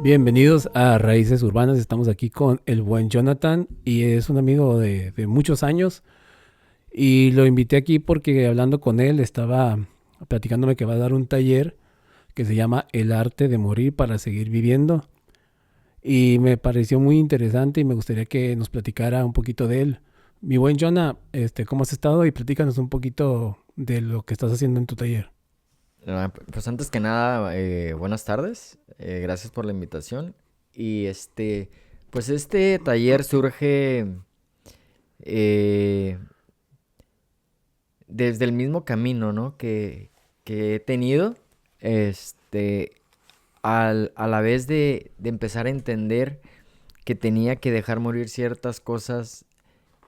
Bienvenidos a Raíces Urbanas. Estamos aquí con el buen Jonathan y es un amigo de muchos años. Y lo invité aquí porque hablando con él estaba platicándome que va a dar un taller que se llama El arte de morir para seguir viviendo. Y me pareció muy interesante y me gustaría que nos platicara un poquito de él. Mi buen Jonah, ¿cómo has estado? Y platícanos un poquito de lo que estás haciendo en tu taller. Pues antes que nada, buenas tardes, gracias por la invitación. Y pues este taller surge eh, desde el mismo camino, ¿no? Que he tenido, este, a la vez de empezar a entender que tenía que dejar morir ciertas cosas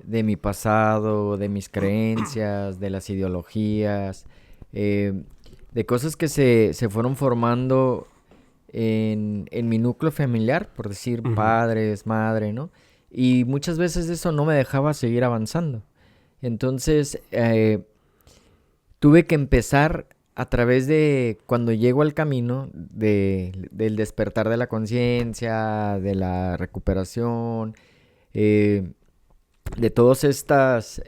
de mi pasado, de mis creencias, de las ideologías, eh, de cosas que se fueron formando en mi núcleo familiar, por decir Ujú. padres, madre, ¿no? Y muchas veces eso no me dejaba seguir avanzando. Entonces, tuve que empezar a través de cuando llego al camino del despertar de la conciencia, de la recuperación, eh, de todas estas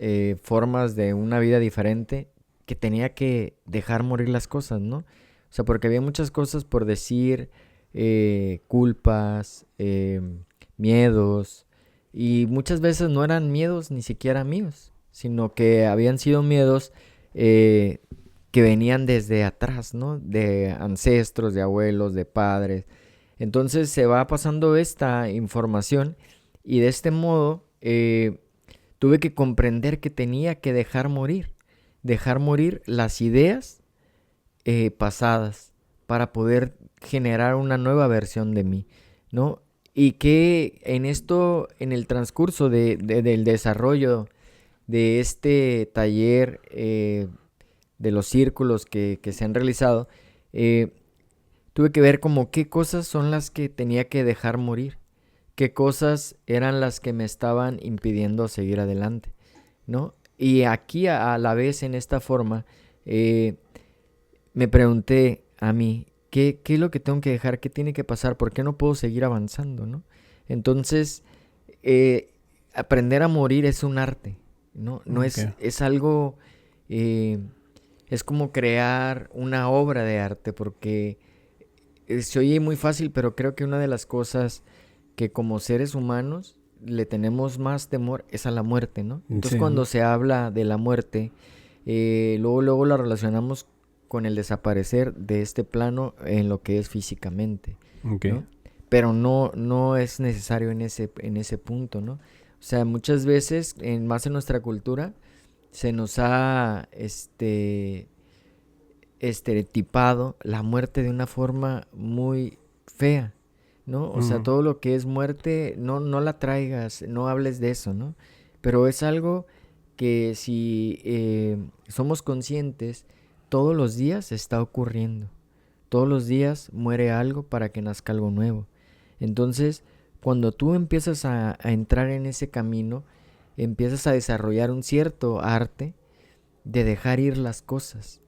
formas de una vida diferente, que tenía que dejar morir las cosas, ¿no? O sea, porque había muchas cosas por decir, culpas, miedos, y muchas veces no eran miedos ni siquiera míos, sino que habían sido miedos eh, que venían desde atrás, ¿no? De ancestros, de abuelos, de padres. Entonces se va pasando esta información y de este modo tuve que comprender que tenía que dejar morir las ideas pasadas para poder generar una nueva versión de mí, ¿no? Y que en esto, en el transcurso del desarrollo de este taller, de los círculos que se han realizado, eh, tuve que ver como qué cosas son las que tenía que dejar morir, qué cosas eran las que me estaban impidiendo seguir adelante, ¿no? Y aquí a la vez en esta forma eh, me pregunté a mí, ¿qué es lo que tengo que dejar? ¿Qué tiene que pasar? ¿Por qué no puedo seguir avanzando, no? Entonces, aprender a morir es un arte, ¿no? No Ok. es algo, eh, es como crear una obra de arte, porque se oye muy fácil, pero creo que una de las cosas que como seres humanos le tenemos más temor es a la muerte, ¿no? Entonces Sí. cuando se habla de la muerte, luego la relacionamos con el desaparecer de este plano en lo que es físicamente, Ok. ¿no? Pero no es necesario en ese punto, ¿no? O sea, muchas veces, más en nuestra cultura, se nos ha estereotipado la muerte de una forma muy fea, ¿no? O sea, Mm. todo lo que es muerte, no la traigas, no hables de eso, ¿no? Pero es algo que si somos conscientes, todos los días está ocurriendo. Todos los días muere algo para que nazca algo nuevo. Entonces, cuando tú empiezas a entrar en ese camino, empiezas a desarrollar un cierto arte de dejar ir las cosas.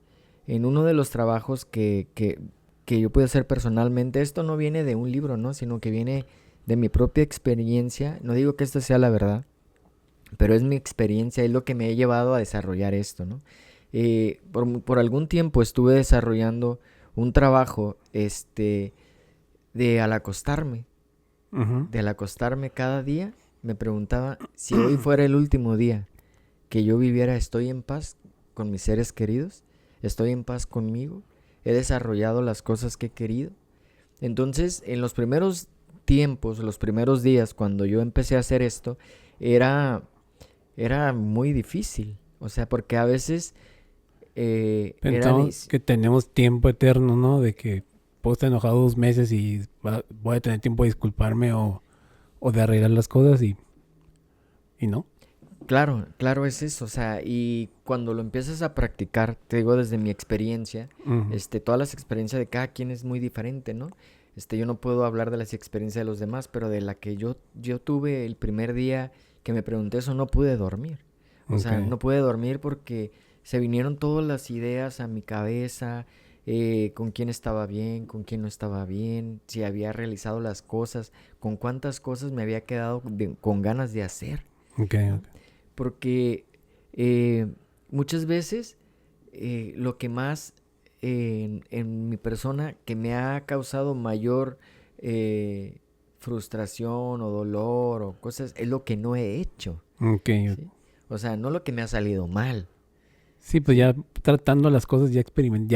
En uno de los trabajos que yo pude hacer personalmente, esto no viene de un libro, ¿no? Sino que viene de mi propia experiencia. No digo que esta sea la verdad, pero es mi experiencia, es lo que me ha llevado a desarrollar esto, ¿no? Por algún tiempo estuve desarrollando un trabajo, de al acostarme, Ujú. cada día, me preguntaba si hoy fuera el último día que yo viviera, estoy en paz con mis seres queridos, estoy en paz conmigo, he desarrollado las cosas que he querido. Entonces, en los primeros tiempos, los primeros días, cuando yo empecé a hacer esto, era, era muy difícil. O sea, porque a veces eran... Pensamos que tenemos tiempo eterno, ¿no? De que puedo estar enojado 2 meses y voy a tener tiempo de disculparme o de arreglar las cosas y no. Claro, claro es eso, o sea, y cuando lo empiezas a practicar, te digo desde mi experiencia, Ujú. todas las experiencias de cada quien es muy diferente, ¿no? Yo no puedo hablar de las experiencias de los demás, pero de la que yo tuve el primer día que me pregunté eso, no pude dormir. O Ok. sea, no pude dormir porque se vinieron todas las ideas a mi cabeza, con quién estaba bien, con quién no estaba bien, si había realizado las cosas, con cuántas cosas me había quedado con ganas de hacer, Ok, ¿no? ok. Porque eh, muchas veces lo que más en mi persona que me ha causado mayor eh, frustración o dolor o cosas es lo que no he hecho, Ok, ok. ¿sí? O sea, no lo que me ha salido mal, Sí, pues ¿sí? ya tratando las cosas ya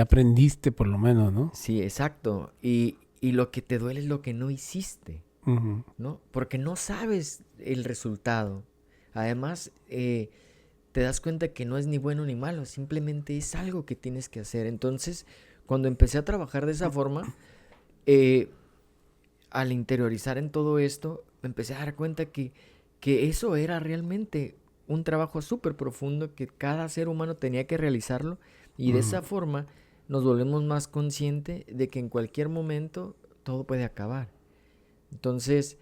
aprendiste por lo menos, ¿no? Sí, exacto. Y lo que te duele es lo que no hiciste, Ujú. ¿no? Porque no sabes el resultado. Además, te das cuenta que no es ni bueno ni malo, simplemente es algo que tienes que hacer. Entonces, cuando empecé a trabajar de esa forma, eh, al interiorizar en todo esto, me empecé a dar cuenta que eso era realmente un trabajo súper profundo que cada ser humano tenía que realizarlo y de Ujú. esa forma nos volvemos más conscientes de que en cualquier momento todo puede acabar. Entonces,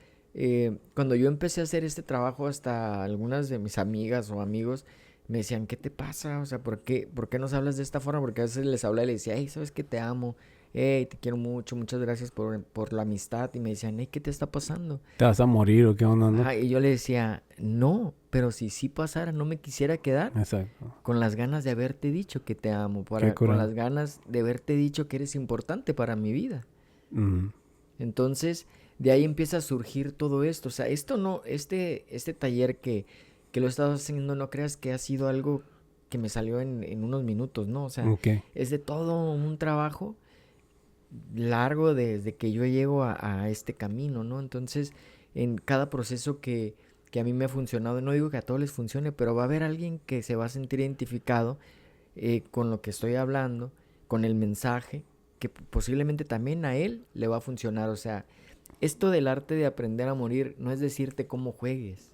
cuando yo empecé a hacer este trabajo, hasta algunas de mis amigas o amigos me decían, ¿qué te pasa? O sea, por qué nos hablas de esta forma? Porque a veces les hablaba y les decía, hey, ¿sabes qué? Te amo, hey, te quiero mucho, muchas gracias por la amistad. Y me decían, hey, ¿qué te está pasando? ¿Te vas a morir o qué onda, no? Ajá, y yo le decía, no, pero si sí pasara, no me quisiera quedar Exacto. con las ganas de haberte dicho que te amo, Qué con curado. las ganas de haberte dicho que eres importante para mi vida. Ujú. Entonces, de ahí empieza a surgir todo esto. O sea, esto no, este taller que lo he estado haciendo, no creas que ha sido algo que me salió en unos minutos, ¿no? O sea, Ok. es de todo un trabajo largo desde que yo llego a este camino, ¿no? Entonces, en cada proceso que a mí me ha funcionado, no digo que a todos les funcione, pero va a haber alguien que se va a sentir identificado con lo que estoy hablando, con el mensaje, que posiblemente también a él le va a funcionar. O sea, esto del arte de aprender a morir no es decirte cómo juegues,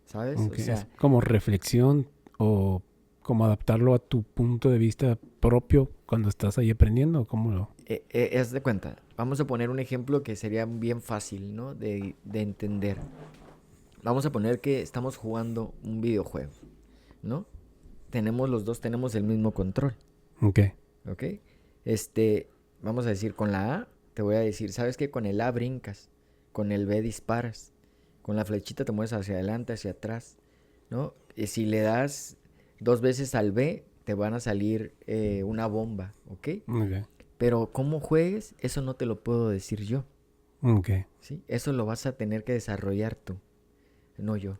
¿sabes? O Ok. Es sea, como reflexión o como adaptarlo a tu punto de vista propio cuando estás ahí aprendiendo. ¿Cómo lo? haz de cuenta, vamos a poner un ejemplo que sería bien fácil, ¿no? De entender. Vamos a poner que estamos jugando un videojuego, ¿no? Los dos tenemos el mismo control, Ok. ¿ok? Este, vamos a decir, con la A, te voy a decir, ¿sabes qué? Con el A brincas, con el B disparas, con la flechita te mueves hacia adelante, hacia atrás, ¿no? Y si le das dos veces al B, te van a salir una bomba, ¿ok? Ok. Pero cómo juegues, eso no te lo puedo decir yo, Ok. ¿sí? Eso lo vas a tener que desarrollar tú, no yo.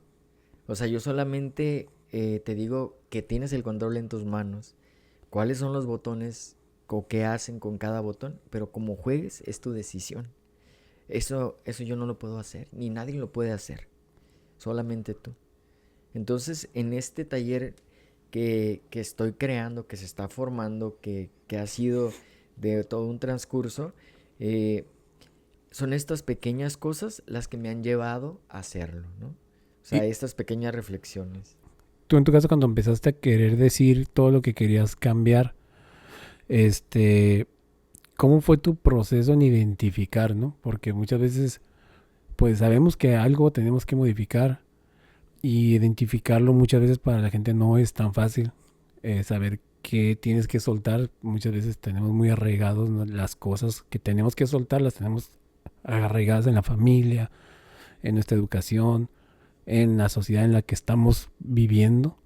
O sea, yo solamente te digo que tienes el control en tus manos, cuáles son los botones o qué hacen con cada botón, pero como juegues es tu decisión. Eso yo no lo puedo hacer, ni nadie lo puede hacer, solamente tú. Entonces, en este taller que estoy creando, que se está formando, que ha sido de todo un transcurso, eh, son estas pequeñas cosas las que me han llevado a hacerlo, ¿no? O sea, Y estas pequeñas reflexiones. tú en tu caso cuando empezaste a querer decir todo lo que querías cambiar, este, ¿cómo fue tu proceso en identificar, no? Porque muchas veces, pues sabemos que algo tenemos que modificar y identificarlo muchas veces para la gente no es tan fácil. Saber qué tienes que soltar, muchas veces tenemos muy arraigados, ¿no? Las cosas que tenemos que soltar, las tenemos arraigadas en la familia, en nuestra educación, en la sociedad en la que estamos viviendo.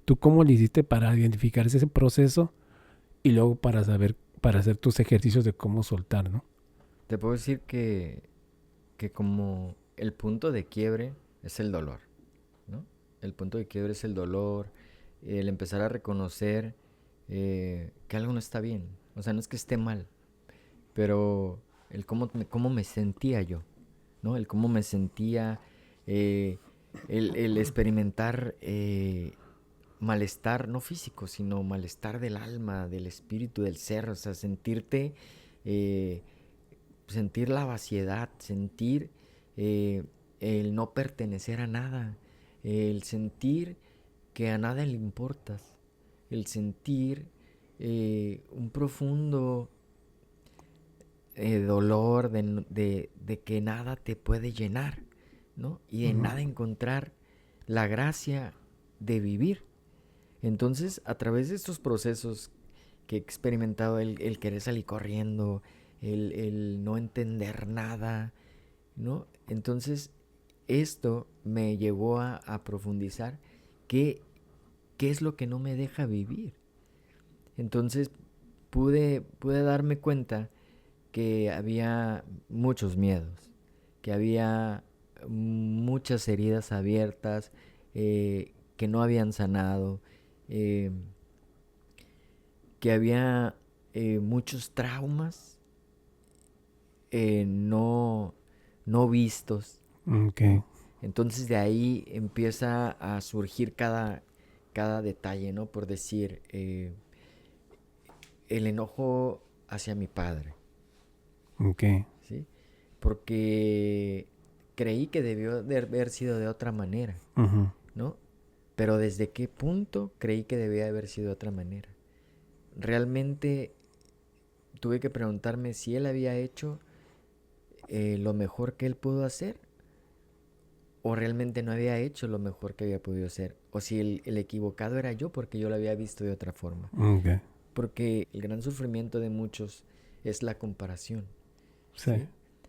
¿Tú cómo le hiciste para identificar ese proceso y luego para saber, para hacer tus ejercicios de cómo soltar, ¿no? Te puedo decir que como el punto de quiebre es el dolor, ¿no? El punto de quiebre es el dolor, el empezar a reconocer que algo no está bien. O sea, no es que esté mal, pero el cómo me sentía yo, ¿no? El cómo me sentía, eh, el experimentar malestar, no físico, sino malestar del alma, del espíritu, del ser, o sea, eh, sentir la vaciedad, sentir eh, el no pertenecer a nada, el sentir que a nada le importas, el sentir un profundo dolor de que nada te puede llenar, ¿no? Y de Ujú. nada encontrar la gracia de vivir. Entonces, a través de estos procesos que he experimentado el querer salir corriendo, el no entender nada, ¿no? Entonces, esto me llevó a profundizar qué es lo que no me deja vivir. Entonces, pude darme cuenta que había muchos miedos, que había muchas heridas abiertas que no habían sanado, eh, que había muchos traumas no, no vistos, Ok. ¿no? Entonces de ahí empieza a surgir cada detalle, ¿no? Por decir, el enojo hacia mi padre, Ok. ¿sí? Porque creí que debió de haber sido de otra manera, Ujú. ¿no? Pero ¿desde qué punto creí que debía haber sido de otra manera? Realmente tuve que preguntarme si él había hecho lo mejor que él pudo hacer o realmente no había hecho lo mejor que había podido hacer. O si el equivocado era yo porque yo lo había visto de otra forma. Ok. Porque el gran sufrimiento de muchos es la comparación, Sí. ¿sí?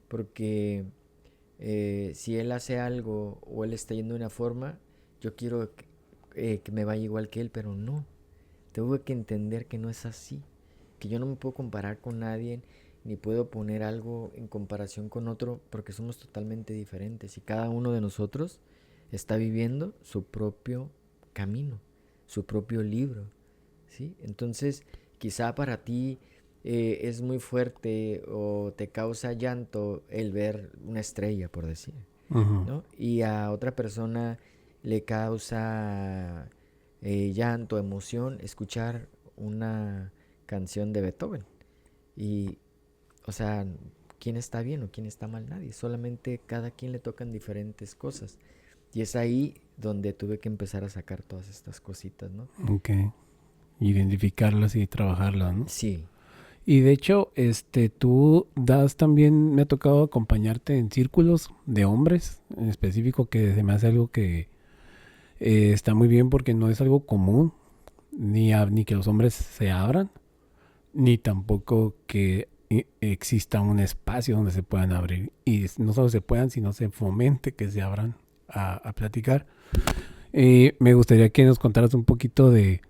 Porque si él hace algo o él está yendo de una forma, yo quiero que me vaya igual que él, pero no. Tengo que entender que no es así, que yo no me puedo comparar con nadie, ni puedo poner algo en comparación con otro, porque somos totalmente diferentes y cada uno de nosotros está viviendo su propio camino, su propio libro, ¿sí? Entonces, quizá para ti es muy fuerte o te causa llanto el ver una estrella, por decir, Ujú. ¿no? Y a otra persona le causa llanto, emoción, escuchar una canción de Beethoven. Y, o sea, ¿quién está bien o quién está mal? Nadie. Solamente cada quien le tocan diferentes cosas. Y es ahí donde tuve que empezar a sacar todas estas cositas, ¿no? Ok. Identificarlas y trabajarlas, ¿no? Sí. Y de hecho, tú das también, me ha tocado acompañarte en círculos de hombres en específico, que se me hace algo que está muy bien porque no es algo común, ni que los hombres se abran, ni tampoco que exista un espacio donde se puedan abrir. Y no solo se puedan, sino se fomente que se abran a platicar. Me gustaría que nos contaras un poquito de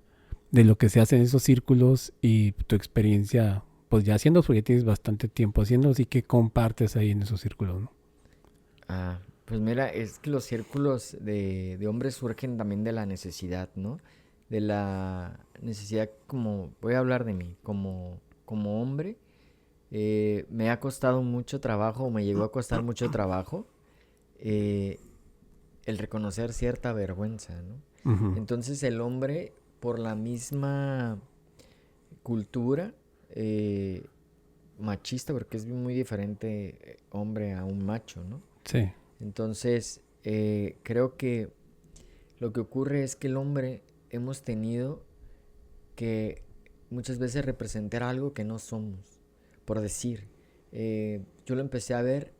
lo que se hace en esos círculos y tu experiencia, pues ya haciendo, porque tienes bastante tiempo haciendo, así que compartes ahí en esos círculos, ¿no? Pues mira, es que los círculos de hombres surgen también de la necesidad, ¿no? De la necesidad como, voy a hablar de mí, como hombre, me ha costado mucho trabajo, o me llegó a costar mucho trabajo, eh, el reconocer cierta vergüenza, ¿no? Ujú. Entonces el hombre, por la misma cultura machista, porque es muy diferente hombre a un macho, ¿no? Sí. Entonces, creo que lo que ocurre es que el hombre hemos tenido que muchas veces representar algo que no somos. Por decir, yo lo empecé a ver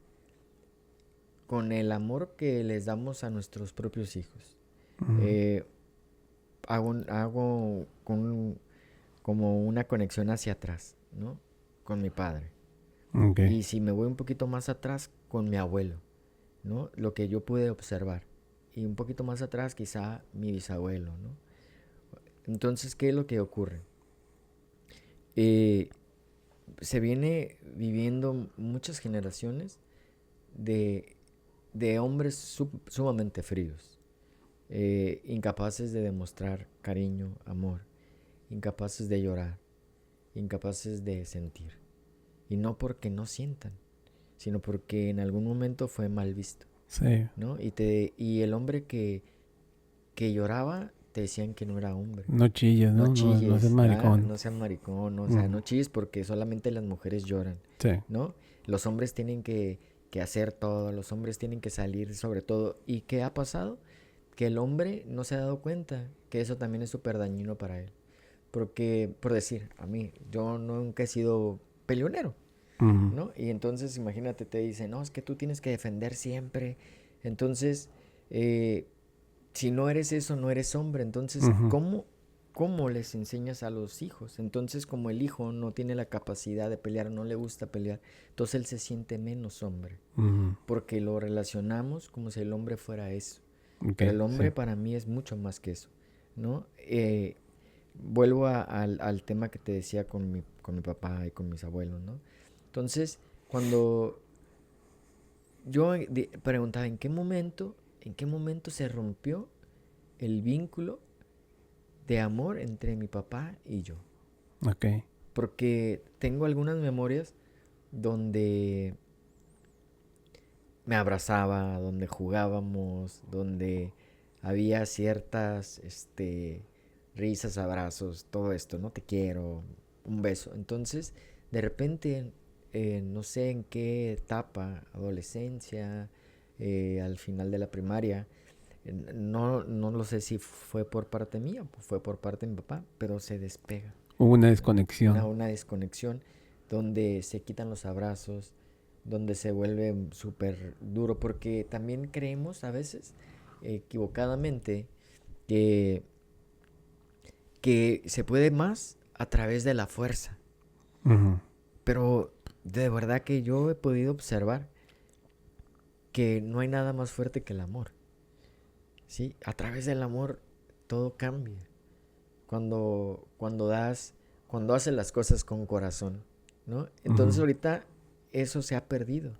con el amor que les damos a nuestros propios hijos. Ujú. Eh, hago como una conexión hacia atrás, ¿no? Con mi padre. Ok. Y si me voy un poquito más atrás, con mi abuelo, ¿no? Lo que yo pude observar. Y un poquito más atrás, quizá mi bisabuelo, ¿no? Entonces, ¿qué es lo que ocurre? Eh, Se viene viviendo muchas generaciones de, de hombres sumamente fríos, incapaces de demostrar cariño, amor, incapaces de llorar, incapaces de sentir. Y no porque no sientan, sino porque en algún momento fue mal visto, Sí. ¿no? Y el hombre que lloraba, te decían que no era hombre. No chilles, No ¿no? No, no seas chilles, maricón. no seas maricón, o sea, Ujú. no chilles porque solamente las mujeres lloran, Sí. ¿no? Los hombres tienen que hacer todo, los hombres tienen que salir sobre todo. ¿Y qué ha pasado? Que el hombre no se ha dado cuenta que eso también es súper dañino para él. Porque, por decir, a mí, yo nunca he sido peleonero, Ujú. ¿no? Y entonces, imagínate, te dicen, no, es que tú tienes que defender siempre. Entonces, si no eres eso, no eres hombre. Entonces, Ujú. cómo les enseñas a los hijos. Entonces, como el hijo no tiene la capacidad de pelear, no le gusta pelear, entonces él se siente menos hombre, Ujú. porque lo relacionamos como si el hombre fuera eso. Ok, Pero el sí. hombre para mí es mucho más que eso, ¿no? Vuelvo al tema que te decía con mi papá y con mis abuelos, ¿no? Entonces, cuando yo preguntaba en qué momento se rompió el vínculo de amor entre mi papá y yo. Ok. Porque tengo algunas memorias donde me abrazaba, donde jugábamos, donde había ciertas, risas, abrazos, todo esto, no te quiero, un beso. Entonces, de repente, no sé en qué etapa, adolescencia, al final de la primaria, no lo sé si fue por parte mía o fue por parte de mi papá, pero se despega, Hubo una ¿no? desconexión. Una desconexión donde se quitan los abrazos, donde se vuelve súper duro, porque también creemos a veces, equivocadamente, que, que se puede más a través de la fuerza. Ujú. Pero de verdad que yo he podido observar que no hay nada más fuerte que el amor. ¿Sí? A través del amor todo cambia. Cuando das, cuando haces las cosas con corazón, ¿no? Entonces Ujú. ahorita eso se ha perdido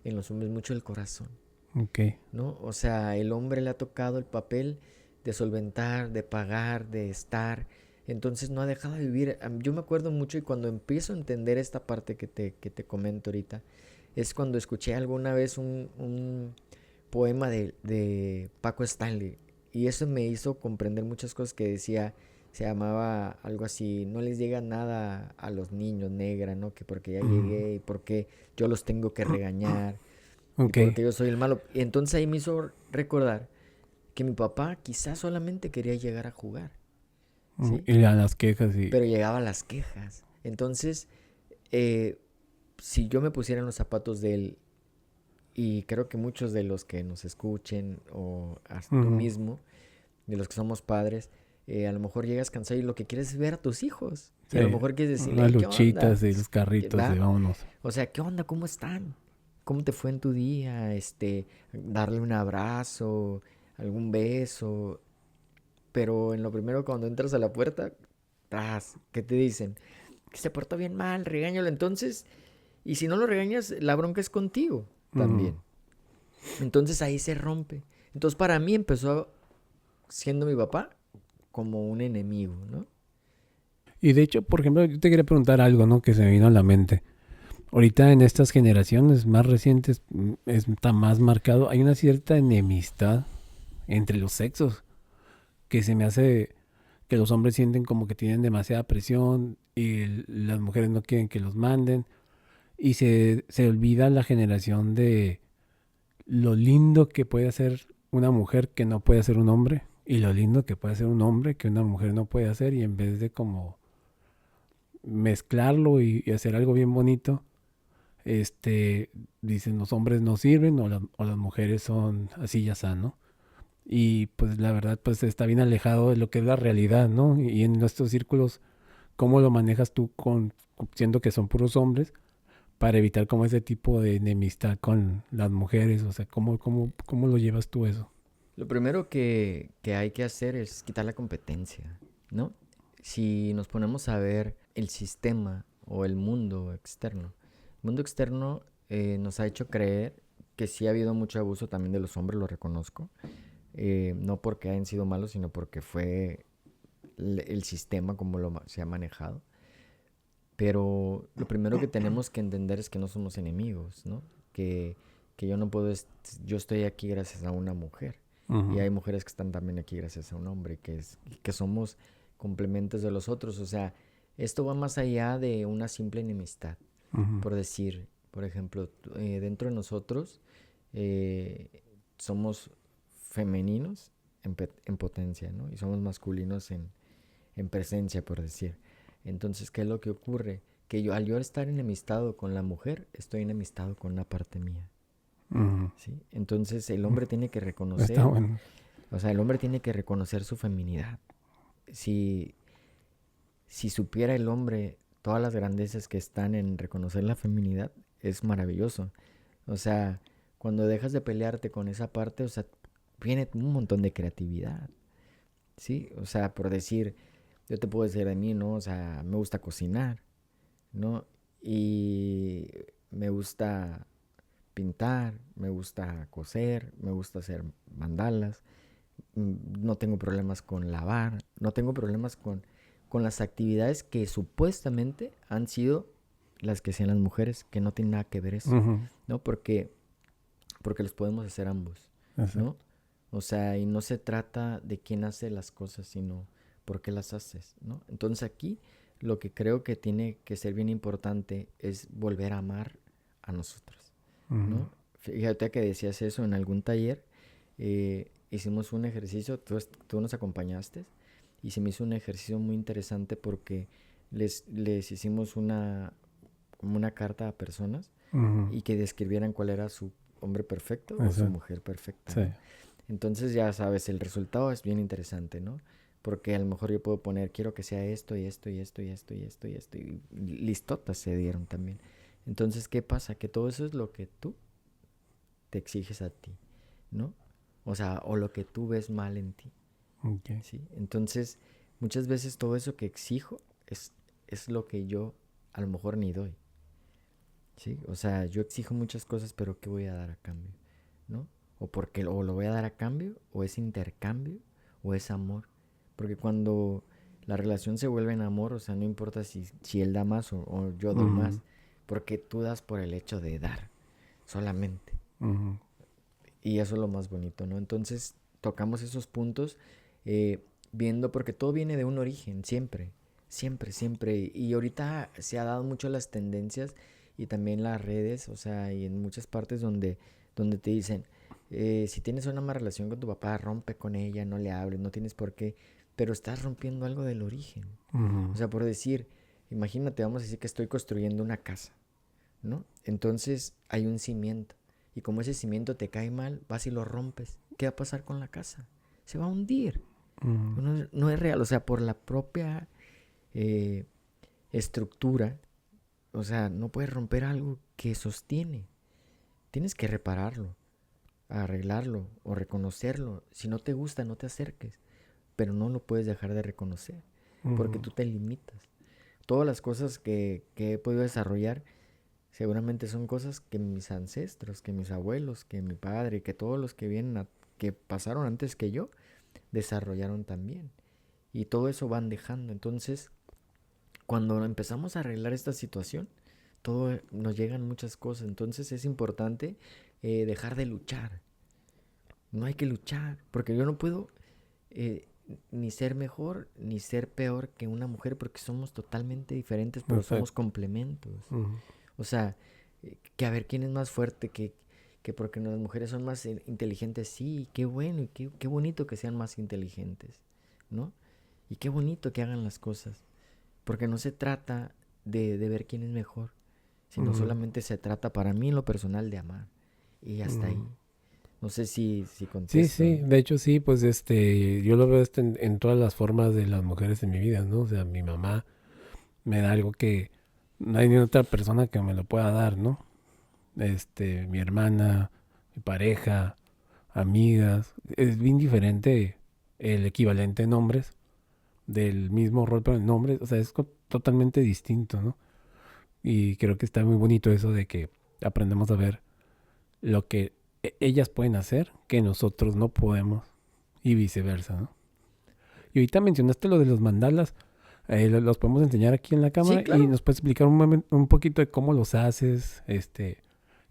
en los hombres mucho el corazón, Ok. ¿no? O sea, el hombre le ha tocado el papel de solventar, de pagar, de estar. Entonces no ha dejado de vivir. Yo me acuerdo mucho y cuando empiezo a entender esta parte que te comento ahorita, es cuando escuché alguna vez un poema de Paco Stanley. Y eso me hizo comprender muchas cosas que decía. Se llamaba algo así, no les llega nada a los niños, negra, ¿no? Que porque ya Ujú. llegué y porque yo los tengo que regañar y Ok. porque yo soy el malo. Y entonces ahí me hizo recordar que mi papá quizás solamente quería llegar a jugar, ¿sí? Y las quejas y... Pero llegaba a las quejas. Entonces, eh, si yo me pusiera en los zapatos de él, y creo que muchos de los que nos escuchen, o hasta tú Ujú. mismo, de los que somos padres, a lo mejor llegas cansado y lo que quieres es ver a tus hijos. Y a lo Sí. mejor quieres decirle, Las hey, ¿qué onda? luchitas y los carritos de ¿Va? vámonos. O sea, ¿qué onda? ¿Cómo están? ¿Cómo te fue en tu día? Darle un abrazo, algún beso. Pero en lo primero cuando entras a la puerta, ¡tras! ¿Qué te dicen? Que se portó bien mal, regáñalo. Entonces, y si no lo regañas, la bronca es contigo Ujú. también. Entonces ahí se rompe. Entonces para mí empezó siendo mi papá como un enemigo, ¿no? Y de hecho, por ejemplo, yo te quería preguntar algo, ¿no? Que se me vino a la mente. Ahorita en estas generaciones más recientes está más marcado. Hay una cierta enemistad entre los sexos que se me hace que los hombres sienten como que tienen demasiada presión y las mujeres no quieren que los manden. Y se olvida la generación de lo lindo que puede hacer una mujer que no puede hacer un hombre y lo lindo que puede hacer un hombre que una mujer no puede hacer y en vez de como mezclarlo y hacer algo bien bonito, dicen los hombres no sirven o las mujeres son así ya ¿no? Y pues la verdad pues está bien alejado de lo que es la realidad, ¿no? Y en nuestros círculos, ¿cómo lo manejas tú siendo que son puros hombres para evitar como ese tipo de enemistad con las mujeres? O sea, ¿cómo lo llevas tú eso? Lo primero que hay que hacer es quitar la competencia, ¿no? Si nos ponemos a ver el sistema o el mundo externo nos ha hecho creer que sí ha habido mucho abuso también de los hombres, lo reconozco. No porque hayan sido malos, sino porque fue el sistema como se ha manejado. Pero lo primero que tenemos que entender es que no somos enemigos, ¿no? Que, que yo no puedo, yo estoy aquí gracias a una mujer. Y Ujú. hay mujeres que están también aquí gracias a un hombre, que somos complementos de los otros. O sea, esto va más allá de una simple enemistad. Ujú. Por decir, por ejemplo, dentro de nosotros eh, somos femeninos en potencia, ¿no? Y somos masculinos en presencia, por decir. Entonces, ¿qué es lo que ocurre? Que yo, al yo estar enemistado con la mujer, estoy enemistado con una parte mía, Ujú. ¿sí? Entonces, el Ujú. hombre tiene que Está reconocer, bueno. o sea, el hombre tiene que reconocer su feminidad. Si, si supiera el hombre todas las grandezas que están en reconocer la feminidad, es maravilloso. O sea, cuando dejas de pelearte con esa parte, o sea, viene un montón de creatividad, ¿sí? O sea, por decir, yo te puedo decir de mí, ¿no? O sea, me gusta cocinar, ¿no? Y me gusta pintar, me gusta coser, me gusta hacer mandalas, no tengo problemas con lavar, no tengo problemas con las actividades que supuestamente han sido las que sean las mujeres, que no tienen nada que ver eso, Ujú. ¿no? Porque los podemos hacer ambos, Exacto. ¿no? O sea, y no se trata de quién hace las cosas, sino por qué las haces, ¿no? Entonces aquí lo que creo que tiene que ser bien importante es volver a amar a nosotros, Ujú. ¿no? Fíjate que decías eso en algún taller, hicimos un ejercicio, tú nos acompañaste y se me hizo un ejercicio muy interesante porque les hicimos como una carta a personas Ujú. y que describieran cuál era su hombre perfecto o su Exacto. mujer perfecta, Sí. ¿no? Entonces ya sabes, el resultado es bien interesante, ¿no? Porque a lo mejor yo puedo poner, quiero que sea esto y esto y esto y esto y esto y esto y listotas se dieron también. Entonces, ¿qué pasa? Que todo eso es lo que tú te exiges a ti, ¿no? O sea, o lo que tú ves mal en ti, Ok. ¿sí? Entonces, muchas veces todo eso que exijo es lo que yo a lo mejor ni doy, ¿sí? O sea, yo exijo muchas cosas, pero ¿qué voy a dar a cambio? ¿No? O porque o lo voy a dar a cambio, o es intercambio, o es amor. Porque cuando la relación se vuelve en amor, o sea, no importa si él da más o yo doy Ujú. más, porque tú das por el hecho de dar, solamente. Ujú. Y eso es lo más bonito, ¿no? Entonces tocamos esos puntos viendo, porque todo viene de un origen, siempre, siempre, siempre. Y ahorita se ha dado mucho las tendencias y también las redes, o sea, y en muchas partes donde te dicen, si tienes una mala relación con tu papá, rompe con ella, no le hables, no tienes por qué, pero estás rompiendo algo del origen. O Ujú. sea, por decir, imagínate, vamos a decir que estoy construyendo una casa, ¿no? Entonces hay un cimiento. Y como ese cimiento te cae mal, vas y lo rompes. ¿Qué va a pasar con la casa? Se va a hundir. Ujú. No es real. O sea, por la propia eh, estructura, o sea, no puedes romper algo que sostiene. Tienes que repararlo, arreglarlo o reconocerlo. Si no te gusta, no te acerques. Pero no lo puedes dejar de reconocer, porque Ujú. tú te limitas. Todas las cosas que he podido desarrollar seguramente son cosas que mis ancestros, que mis abuelos, que mi padre, que todos los que que pasaron antes que yo, desarrollaron también. Y todo eso van dejando. Entonces, cuando empezamos a arreglar esta situación, todo nos llegan muchas cosas. Entonces es importante dejar de luchar. No hay que luchar, porque yo no puedo eh, ni ser mejor ni ser peor que una mujer, porque somos totalmente diferentes, pero somos Exacto. complementos. Ujú. O sea, que a ver quién es más fuerte, que porque las mujeres son más inteligentes, sí, qué bueno, y qué bonito que sean más inteligentes, ¿no? Y qué bonito que hagan las cosas, porque no se trata de ver quién es mejor, sino Ujú. solamente se trata para mí en lo personal de amar. Y hasta Ujú. ahí. No sé si Sí, contesto. sí, de hecho sí, pues yo lo veo en todas las formas de las mujeres en mi vida, ¿no? O sea, mi mamá me da algo que no hay ni otra persona que me lo pueda dar, ¿no? Mi hermana, mi pareja, amigas, es bien diferente el equivalente en nombres del mismo rol, pero en nombres, o sea, es totalmente distinto, ¿no? Y creo que está muy bonito eso de que aprendemos a ver lo que ellas pueden hacer que nosotros no podemos y viceversa, ¿no? Y ahorita mencionaste lo de los mandalas, los podemos enseñar aquí en la Sí, cámara y claro. nos puedes explicar un poquito de cómo los haces,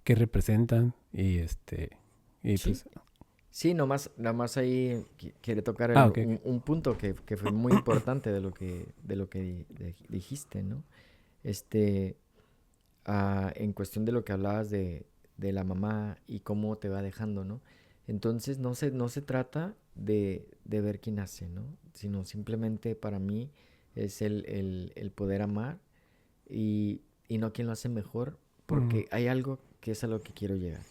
qué representan y Sí. pues, Sí, nomás ahí quiere tocar ok, ok. un punto que fue muy importante de lo que dijiste, ¿no? Este, en cuestión de lo que hablabas de la mamá y cómo te va dejando, ¿no? Entonces no se trata de ver quién hace, ¿no? Sino simplemente para mí es el poder amar y no quién lo hace mejor, Mm. porque hay algo que es a lo que quiero llegar.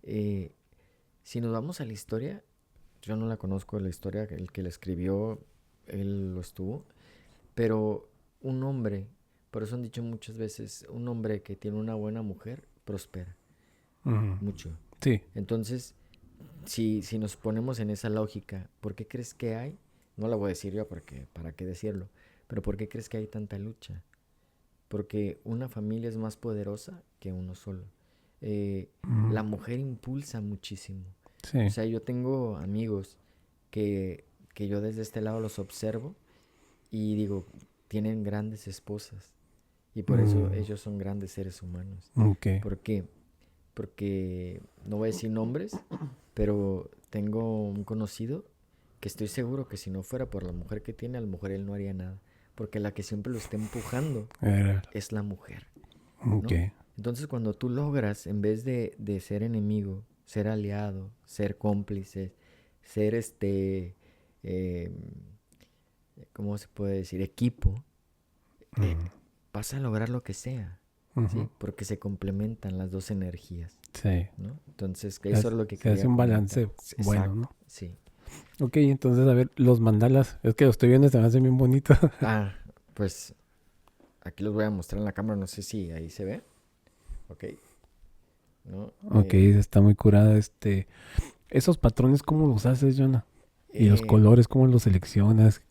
Eh, si nos vamos a la historia, yo no la conozco la historia, el que la escribió, él lo estuvo, pero un hombre, por eso han dicho muchas veces, un hombre que tiene una buena mujer prospera Ujú. mucho. Sí. Entonces, si nos ponemos en esa lógica, ¿por qué crees que hay? No la voy a decir yo porque, ¿para qué decirlo? Pero ¿por qué crees que hay tanta lucha? Porque una familia es más poderosa que uno solo. Ujú. La mujer impulsa muchísimo. O Sí. sea, yo tengo amigos que, que yo desde este lado los observo y digo, tienen grandes esposas y por eso Mm, ellos son grandes seres humanos. ok. ¿Por qué? Porque no voy a decir nombres, pero tengo un conocido que estoy seguro que si no fuera por la mujer que tiene, a lo mejor él no haría nada. Porque la que siempre lo está empujando Era- es la mujer, Ok. ¿no? Entonces cuando tú logras, en vez de ser enemigo, ser aliado, ser cómplice, ser eh, ¿cómo se puede decir? Equipo, eh, Mm, vas a lograr lo que sea, ujú. ¿sí? Porque se complementan las dos energías, Sí. ¿no? Entonces, Se eso hace, es lo que se hace quería un comentar. balance bueno, Exacto, ¿no? sí. Ok, entonces, a ver, los mandalas. Es que lo estoy viendo, se me hace bien bonito. Ah, pues aquí los voy a mostrar en la cámara, no sé si ahí se ve, ¿ok? ¿No? Ok, está muy curada. Esos patrones, ¿cómo los haces, Jonah? Y los Eh, colores, ¿cómo los seleccionas?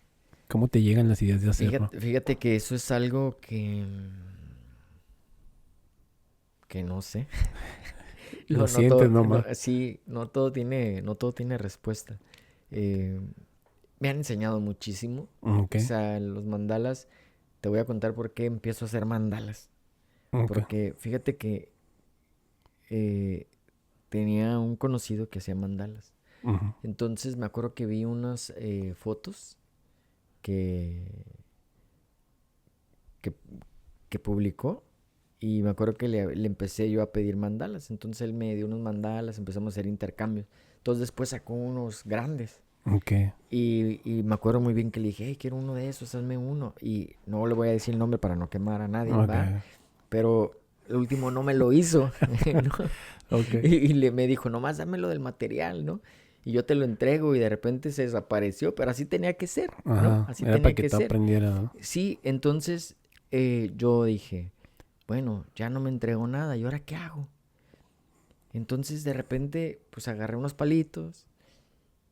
¿Cómo te llegan las ideas de hacerlo? fíjate que eso es algo que no sé. Lo No, no sientes todo, no, nomás. sí, no todo tiene respuesta. Eh, Me han enseñado muchísimo. Ok, O sea, los mandalas, te voy a contar por qué empiezo a hacer mandalas. ok. Porque fíjate que eh, tenía un conocido que hacía mandalas. Ujú. Entonces me acuerdo que vi unas fotos que, que, que publicó y me acuerdo que le empecé yo a pedir mandalas. Entonces él me dio unos mandalas, empezamos a hacer intercambios. Entonces después sacó unos grandes. Ok, Y me acuerdo muy bien que le dije, hey, quiero uno de esos, hazme uno. Y no le voy a decir el nombre para no quemar a nadie, ok, ¿va? Pero el último no me lo hizo, ¿no? ok. Me dijo, nomás dámelo del material, ¿no? Y yo te lo entrego y de repente se desapareció, pero así tenía que ser, ¿no? Ajá, Así era para tenía que que tú ser. aprendieras, ¿no? Sí, entonces yo dije, bueno, ya no me entregó nada, ¿y ahora qué hago? Entonces de repente, pues agarré unos palitos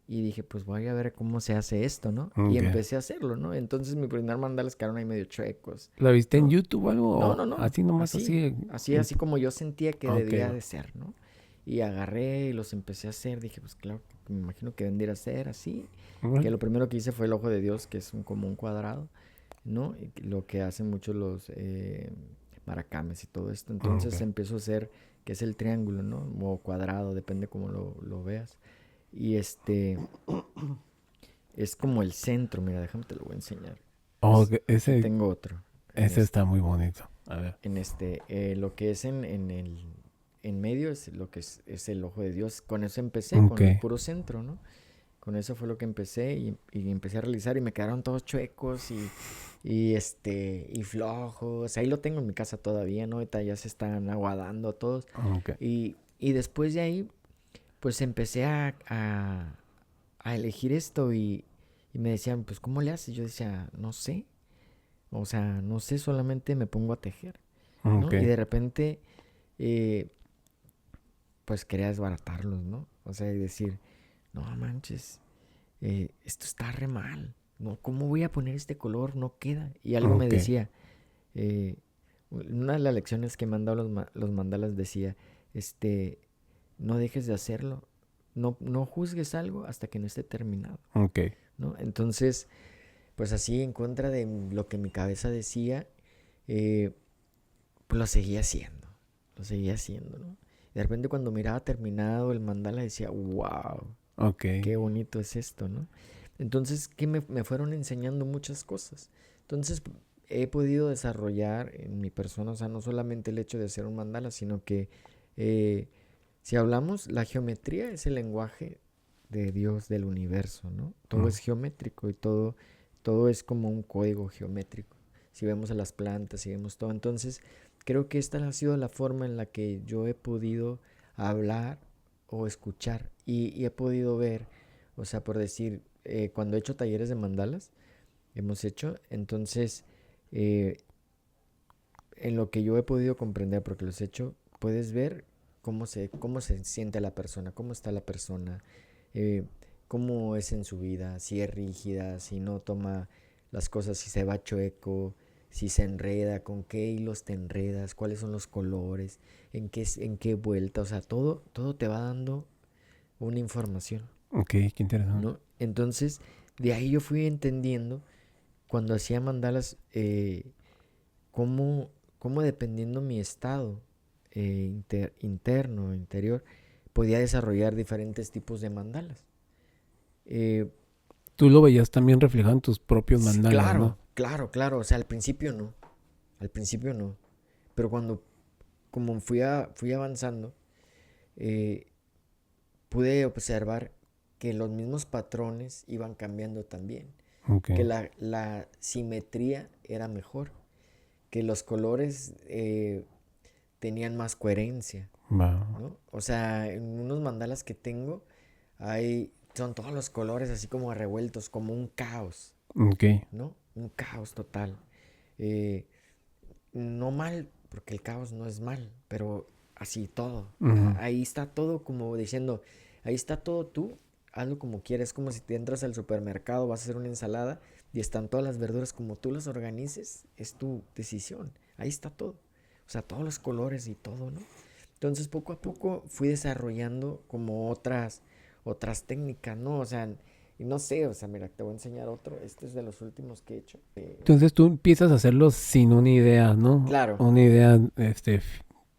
y dije, pues voy a ver cómo se hace esto, ¿no? Y Ok. empecé a hacerlo, ¿no? Entonces mi primer mandalas quedaron ahí medio chuecos, ¿La viste en ¿no? YouTube o algo? No, ¿O no, no. así nomás, Así, así? así como yo sentía que Ok, debía va. de ser, ¿no? Y agarré y los empecé a hacer. Dije, pues claro, me imagino que vendría a ser así. Que Órale. lo primero que hice fue el ojo de Dios, que es como un cuadrado, ¿no? Y lo que hacen muchos los maracames y todo esto. Ok. Entonces empiezo a hacer, que es el triángulo, ¿no? O cuadrado, depende cómo lo veas. Y es como el centro, mira, déjame te lo voy a enseñar. Ok, Aquí ese, tengo otro. En ese está este, muy bonito. A ver. lo que es en medio es lo que es el ojo de Dios. Con eso empecé, Ok. con el puro centro, ¿no? Con eso fue lo que empecé y empecé a realizar y me quedaron todos chuecos y flojos. Ahí lo tengo en mi casa todavía, ¿no? Ahorita ya se están aguadando todos. Ok. Y después de ahí, pues empecé a elegir esto y me decían, pues, ¿cómo le haces? Yo decía, no sé. O sea, no sé, solamente me pongo a tejer, Ok. ¿no? Y de repente, eh, pues quería desbaratarlos, ¿no? O sea, y decir, no manches, esto está re mal, ¿no? ¿Cómo voy a poner este color? No queda. Y algo me Ok. decía, eh, una de las lecciones que me han dado los mandalas decía, este, no dejes de hacerlo, no juzgues algo hasta que no esté terminado, Ok. ¿no? Entonces, pues así en contra de lo que mi cabeza decía, eh, pues lo seguía haciendo, ¿no? Y de repente cuando miraba terminado el mandala decía, wow, Ok. qué bonito es esto, ¿no? Entonces, que me fueron enseñando muchas cosas. Entonces, he podido desarrollar en mi persona, o sea, no solamente el hecho de hacer un mandala, sino que eh, si hablamos, la geometría es el lenguaje de Dios, del universo, ¿no? Todo Mm, es geométrico y todo es como un código geométrico. Si vemos a las plantas, si vemos todo. Entonces, creo que esta ha sido la forma en la que yo he podido hablar o escuchar y he podido ver, o sea, por decir, cuando he hecho talleres de mandalas, hemos hecho, entonces eh, en lo que yo he podido comprender, porque los he hecho, puedes ver cómo se siente la persona, cómo está la persona, eh, cómo es en su vida, si es rígida, si no toma las cosas, si se va chueco, si se enreda, con qué hilos te enredas, cuáles son los colores, en qué vuelta, o sea, todo te va dando una información, Ok, qué interesante. ¿no? Entonces, de ahí yo fui entendiendo cuando hacía mandalas, cómo, cómo dependiendo mi estado interno, interior, podía desarrollar diferentes tipos de mandalas. Eh, Tú lo veías también reflejado en tus propios sí, mandalas, ¿no? claro, claro, claro, o sea, al principio no, pero cuando, como fui avanzando, eh, pude observar que los mismos patrones iban cambiando también, Ok, que la simetría era mejor, que los colores tenían más coherencia, va. ¿no? O sea, en unos mandalas que tengo, son todos los colores así como revueltos, como un caos, Ok. ¿no? Un caos total. Eh, no mal, porque el caos no es mal, pero así todo. Ujú. Ahí está todo como diciendo, ahí está todo tú, hazlo como quieres. Es como si te entras al supermercado, vas a hacer una ensalada y están todas las verduras como tú las organices, es tu decisión. Ahí está todo. O sea, todos los colores y todo, ¿no? Entonces poco a poco fui desarrollando como otras técnicas, ¿no? O sea, y no sé, o sea, mira, te voy a enseñar otro. Este es de los últimos que he hecho. Entonces tú empiezas a hacerlo sin una idea, ¿no? Claro, Una idea,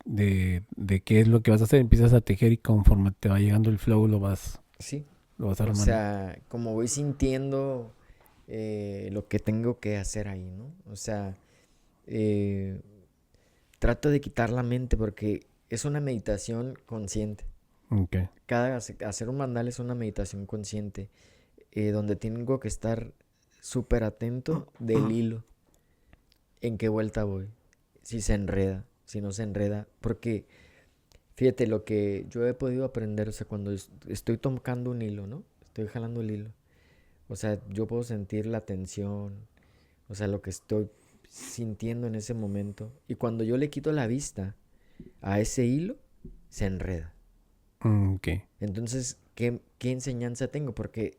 de qué es lo que vas a hacer. Empiezas a tejer y conforme te va llegando el flow sí. lo vas O armando. sea, como voy sintiendo lo que tengo que hacer ahí, ¿no? O sea, eh, trato de quitar la mente porque es una meditación consciente. Ok. Hacer un mandal es una meditación consciente, donde tengo que estar súper atento del hilo, en qué vuelta voy, si se enreda, si no se enreda, porque fíjate lo que yo he podido aprender, o sea, cuando estoy tocando un hilo, ¿no? Estoy jalando el hilo. O sea, yo puedo sentir la tensión, o sea, lo que estoy sintiendo en ese momento. Y cuando yo le quito la vista a ese hilo, se enreda. Ok. Entonces, ¿qué enseñanza tengo? Porque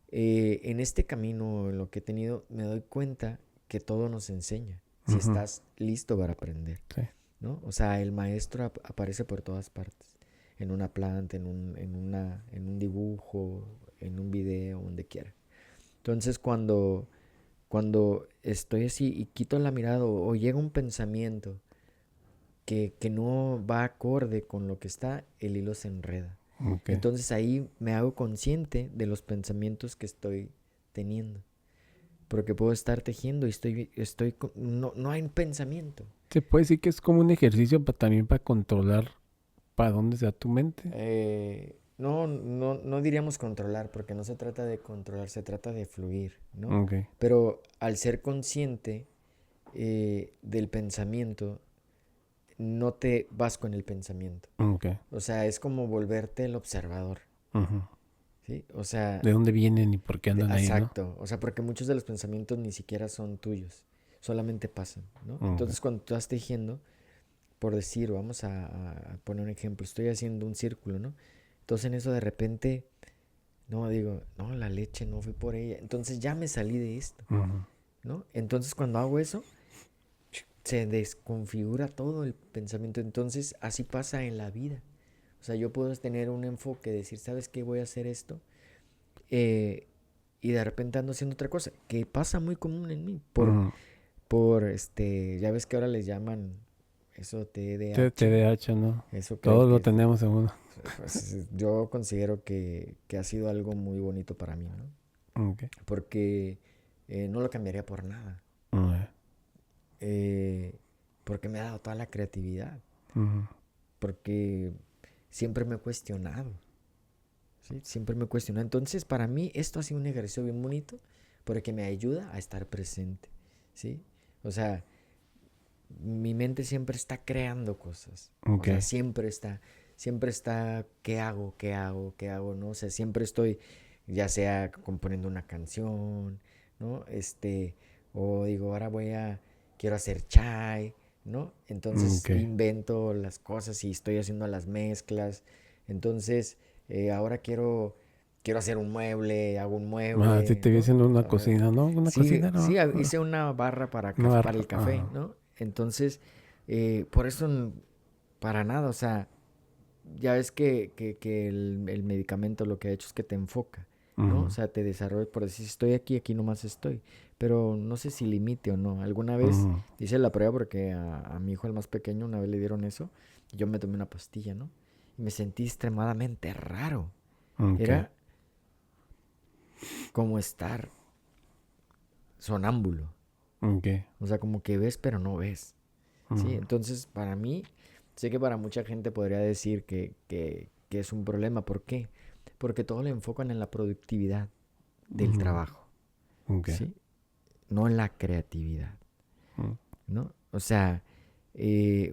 en este camino, en lo que he tenido, me doy cuenta que todo nos enseña, si Ujú. estás listo para aprender, Sí. ¿no? O sea, el maestro aparece por todas partes, en una planta, en un dibujo, en un video, donde quiera. Entonces, cuando estoy así y quito la mirada o llega un pensamiento que no va acorde con lo que está, el hilo se enreda. Ok. Entonces ahí me hago consciente de los pensamientos que estoy teniendo. Porque puedo estar tejiendo y no hay pensamiento. Se puede decir que es como un ejercicio también para controlar para dónde sea tu mente. No diríamos controlar, porque no se trata de controlar, se trata de fluir, ¿no? Ok. Pero al ser consciente del pensamiento, no te vas con el pensamiento. Ok. O sea, es como volverte el observador, Ujú. ¿sí? O sea, ¿De dónde vienen y por qué andan ahí, no? exacto. O sea, porque muchos de los pensamientos ni siquiera son tuyos, solamente pasan, ¿no? Ok. Entonces, cuando tú estás tejiendo, por decir, vamos a poner un ejemplo, estoy haciendo un círculo, ¿no? Entonces, en eso de repente, no, digo, no, la leche, no fui por ella. Entonces, ya me salí de esto, Ujú. ¿no? Entonces, cuando hago eso, se desconfigura todo el pensamiento. Entonces, así pasa en la vida. O sea, yo puedo tener un enfoque, decir, ¿sabes qué? Voy a hacer esto. eh, y de repente ando haciendo otra cosa, que pasa muy común en mí. Ujú. Ya ves que ahora les llaman eso TDAH. TDAH, ¿no? Eso creo Todos lo que, tenemos en uno. pues, yo considero que ha sido algo muy bonito para mí, ¿no? Ok. Porque no lo cambiaría por nada. Ok. Eh, porque me ha dado toda la creatividad. Ujú. Porque siempre me he cuestionado. ¿Sí? Siempre me he cuestionado. Entonces, para mí, esto ha sido un ejercicio bien bonito porque me ayuda a estar presente. ¿Sí? O sea, mi mente siempre está creando cosas. O Ok. sea, siempre está, ¿qué hago? ¿Qué hago? ¿Qué hago? ¿No? O sea, siempre estoy, ya sea componiendo una canción, ¿no? O digo, quiero hacer chai, ¿no? Entonces Ok. invento las cosas y estoy haciendo las mezclas. Entonces, ahora quiero hacer un mueble, hago un Ah, sí mueble, te vi ¿no? haciendo una A ver, cocina, ¿no? Una sí, cocina, sí, ¿no? hice una barra Una para barra. el café, Ajá. ¿no? Entonces, por eso, para nada, o sea, ya ves que el medicamento lo que ha hecho es que te enfoca, ¿no? O Ujú, sea, te desarrolla, por decir, estoy aquí, aquí nomás estoy. Pero no sé si limite o no. Alguna vez ujú. hice la prueba porque a mi hijo, el más pequeño, una vez le dieron eso. Y yo me tomé una pastilla, ¿no? Y me sentí extremadamente raro. Ok. Era como estar sonámbulo. Ok. O sea, como que ves pero no ves. ¿Sí? Ujú, Entonces, para mí, sé que para mucha gente podría decir que es un problema. ¿Por qué? Porque todo lo enfocan en la productividad del ujú. trabajo, Ok. ¿sí? No en la creatividad, Mm, ¿no? O sea,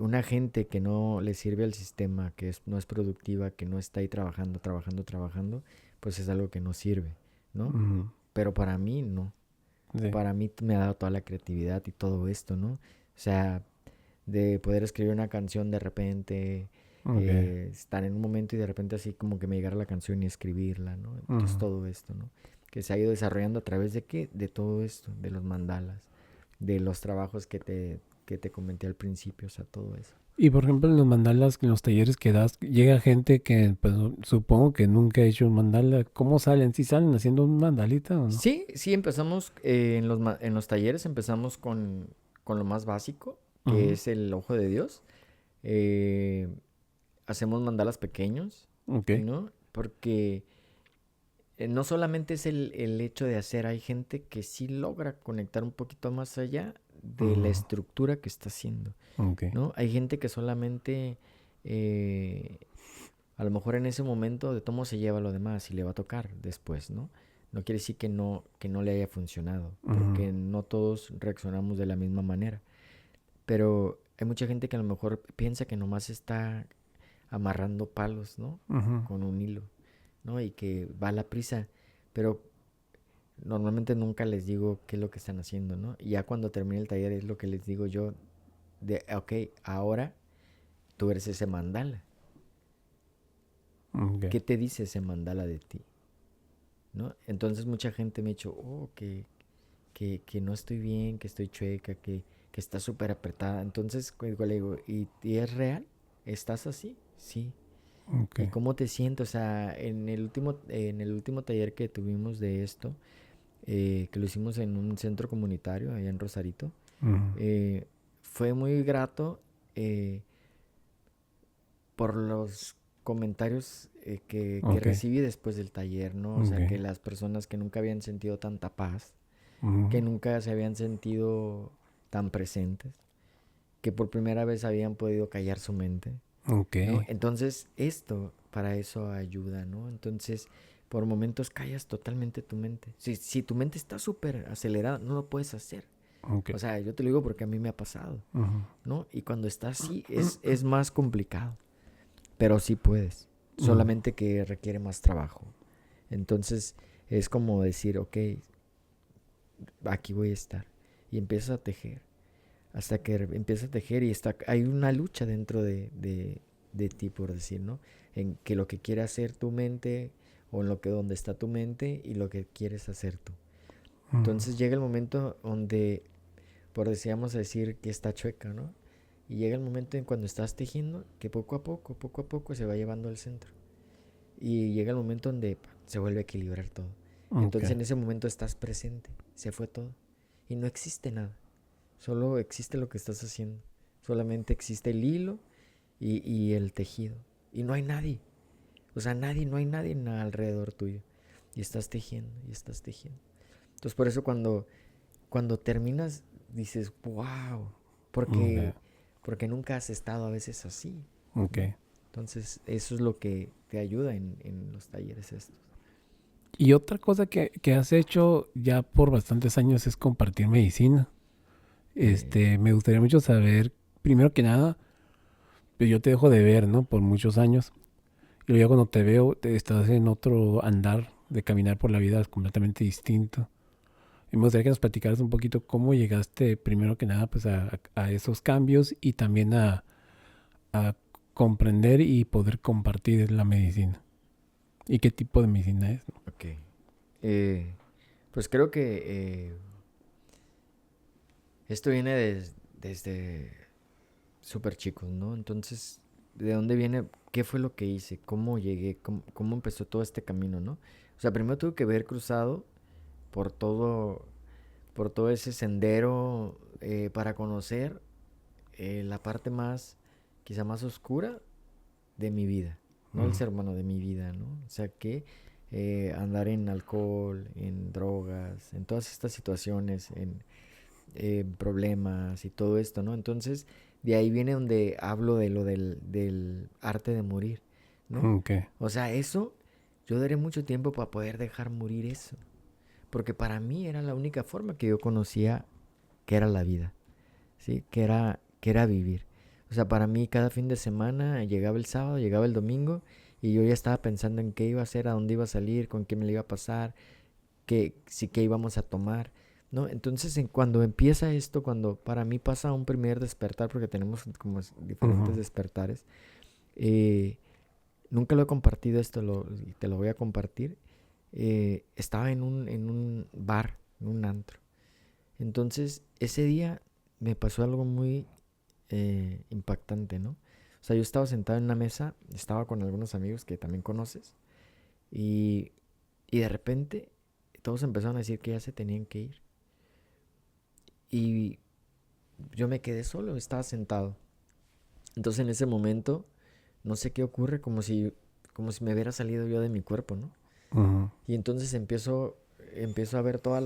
una gente que no le sirve al sistema, no es productiva, que no está ahí trabajando, pues es algo que no sirve, ¿no? ujú. Pero para mí no. Sí. Para mí me ha dado toda la creatividad y todo esto, ¿no? O sea, de poder escribir una canción de repente, Ok. estar en un momento y de repente así como que me llegara la canción y escribirla, ¿no? Entonces Ujú. todo esto, ¿no? Que se ha ido desarrollando a través de qué? De todo esto, de los mandalas, de los trabajos que te comenté al principio, o sea, todo eso. Y por ejemplo, en los mandalas, en los talleres que das, llega gente que, pues, supongo que nunca ha hecho un mandala. ¿Cómo salen? ¿Sí salen haciendo un mandalita o no? Sí, sí, empezamos en los talleres, empezamos con lo más básico, que Ujú. es el ojo de Dios. Eh, hacemos mandalas pequeños, Ok. ¿no? Porque no solamente es el hecho de hacer, hay gente que sí logra conectar un poquito más allá de la Ujú. estructura que está haciendo, Ok. ¿no? Hay gente que solamente, eh, a lo mejor en ese momento de tomo se lleva lo demás y le va a tocar después, ¿no? No quiere decir que no le haya funcionado, Ujú. porque no todos reaccionamos de la misma manera. Pero hay mucha gente que a lo mejor piensa que nomás está amarrando palos, ¿no? Ujú. Con un hilo, ¿no? Y que va a la prisa. Pero normalmente nunca les digo qué es lo que están haciendo, ¿no? Y ya cuando termine el taller es lo que les digo yo de, ok, ahora tú eres ese mandala. Ok. ¿Qué te dice ese mandala de ti? ¿No? Entonces mucha gente me ha dicho, oh, que no estoy bien, que estoy chueca, que está súper apretada. Entonces le digo, ¿y es real? ¿Estás así? Sí. Ok. ¿Y cómo te sientes? O sea, en el último taller que tuvimos de esto, que lo hicimos en un centro comunitario allá en Rosarito, Ujú. eh, fue muy grato eh, por los comentarios que Ok. recibí después del taller, ¿no? O Ok. sea, que las personas que nunca habían sentido tanta paz, que Ujú. nunca se habían sentido tan presentes, que por primera vez habían podido callar su mente, Ok. ¿no? Entonces, esto para eso ayuda, ¿no? Entonces, por momentos callas totalmente tu mente. Si tu mente está súper acelerada, no lo puedes hacer. Ok. O sea, yo te lo digo porque a mí me ha pasado, Ujú. ¿no? Y cuando está así es más complicado, pero sí puedes, Ujú. solamente que requiere más trabajo. Entonces, es como decir, ok, aquí voy a estar. Y empiezas a tejer, hasta que empiezas a tejer y hay una lucha dentro de ti, por decir, ¿no? En que lo que quiere hacer tu mente o en lo que donde está tu mente y lo que quieres hacer tú. Ujú. Entonces llega el momento donde, por decíamos decir que está chueca, ¿no? Y llega el momento en cuando estás tejiendo que poco a poco se va llevando al centro. Y llega el momento donde se vuelve a equilibrar todo. Ok. Entonces en ese momento estás presente, se fue todo. Y no existe nada. Solo existe lo que estás haciendo. Solamente existe el hilo y el tejido. Y no hay nadie. O sea, no hay nadie alrededor tuyo. Y estás tejiendo, y estás tejiendo. Entonces por eso cuando terminas dices, wow. Ok. Porque, porque nunca has estado a veces así, Ok. ¿no? Entonces eso es lo que te ayuda en los talleres estos. Y otra cosa que has hecho ya por bastantes años es compartir medicina. Me gustaría mucho saber, primero que nada, pues yo te dejo de ver, ¿no? Por muchos años. Y luego ya cuando te veo, estás en otro andar de caminar por la vida completamente distinto. Y me gustaría que nos platicaras un poquito cómo llegaste, primero que nada, pues a esos cambios y también a comprender y poder compartir la medicina. ¿Y qué tipo de medicina es? ¿No? Ok. Eh, pues creo que esto viene desde súper chicos, ¿no? Entonces, ¿de dónde viene? ¿Qué fue lo que hice? ¿Cómo llegué? ¿Cómo empezó todo este camino, no? O sea, primero tuve que haber cruzado por por todo ese sendero para conocer la parte más, quizá más oscura de mi vida, no el Ujú, ser humano, de mi vida, ¿no? O sea, que andar en alcohol, en drogas, en todas estas situaciones, en problemas y todo esto, ¿no? Entonces, de ahí viene donde hablo de lo del arte de morir, ¿no? ok. O sea, eso, yo daré mucho tiempo para poder dejar morir eso, porque para mí era la única forma que yo conocía que era la vida, ¿sí? Que era vivir. O sea, para mí cada fin de semana llegaba el sábado, llegaba el domingo y yo ya estaba pensando en qué iba a hacer, a dónde iba a salir, con qué me le iba a pasar, qué íbamos a tomar, ¿no? Entonces, cuando empieza esto, cuando para mí pasa un primer despertar, porque tenemos como diferentes Ujú, despertares, eh, nunca lo he compartido esto, y te lo voy a compartir. Estaba en un bar, en un antro. Entonces, ese día me pasó algo muy impactante, ¿no? O sea, yo estaba sentado en una mesa, estaba con algunos amigos que también conoces, y, y de repente todos empezaron a decir que ya se tenían que ir. Y yo me quedé solo, estaba sentado. Entonces en ese momento, no sé qué ocurre, como si me hubiera salido yo de mi cuerpo, ¿no? ujú, Y entonces empiezo a ver todas